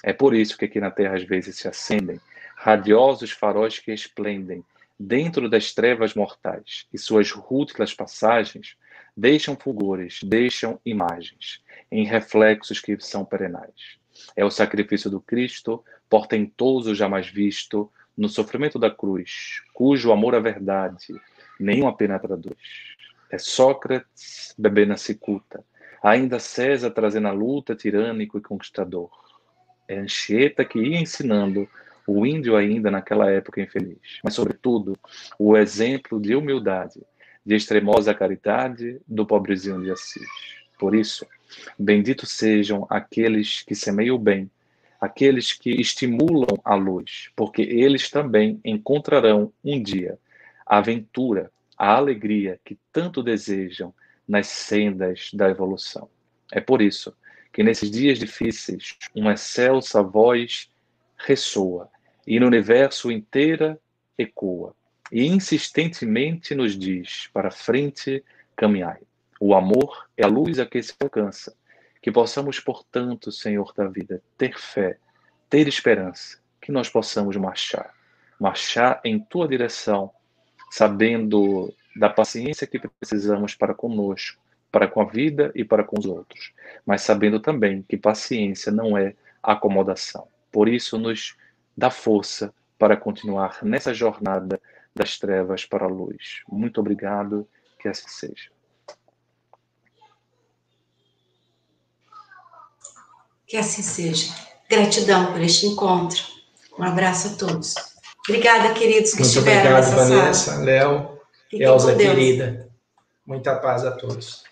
[SPEAKER 3] É por isso que aqui na Terra às vezes se acendem radiosos faróis que esplendem dentro das trevas mortais, e suas rútilas passagens deixam fulgores, deixam imagens, em reflexos que são perenais. É o sacrifício do Cristo, portentoso jamais visto, no sofrimento da cruz, cujo amor à verdade nenhuma pena traduz. É Sócrates bebendo na cicuta, ainda César trazendo a luta tirânico e conquistador. É Anchieta que ia ensinando o índio ainda naquela época infeliz, mas sobretudo o exemplo de humildade, de extremosa caridade do pobrezinho de Assis. Por isso, benditos sejam aqueles que semeiam o bem, aqueles que estimulam a luz, porque eles também encontrarão um dia a aventura, a alegria que tanto desejam nas sendas da evolução. É por isso que nesses dias difíceis uma excelsa voz ressoa e no universo inteira ecoa e insistentemente nos diz: para frente caminhai. O amor é a luz a que se alcança. Que possamos, portanto, Senhor da vida, ter fé, ter esperança, que nós possamos marchar em tua direção, sabendo da paciência que precisamos para conosco, para com a vida e para com os outros, mas sabendo também que paciência não é acomodação. Por isso, nos dá força para continuar nessa jornada das trevas para a luz. Muito obrigado, que assim seja.
[SPEAKER 1] Que assim seja. Gratidão por este encontro. Um abraço a todos. Obrigada, queridos que estiveram nessa sala.
[SPEAKER 4] Muito obrigado, Vanessa, Léo, Elza, querida. Muita paz a todos.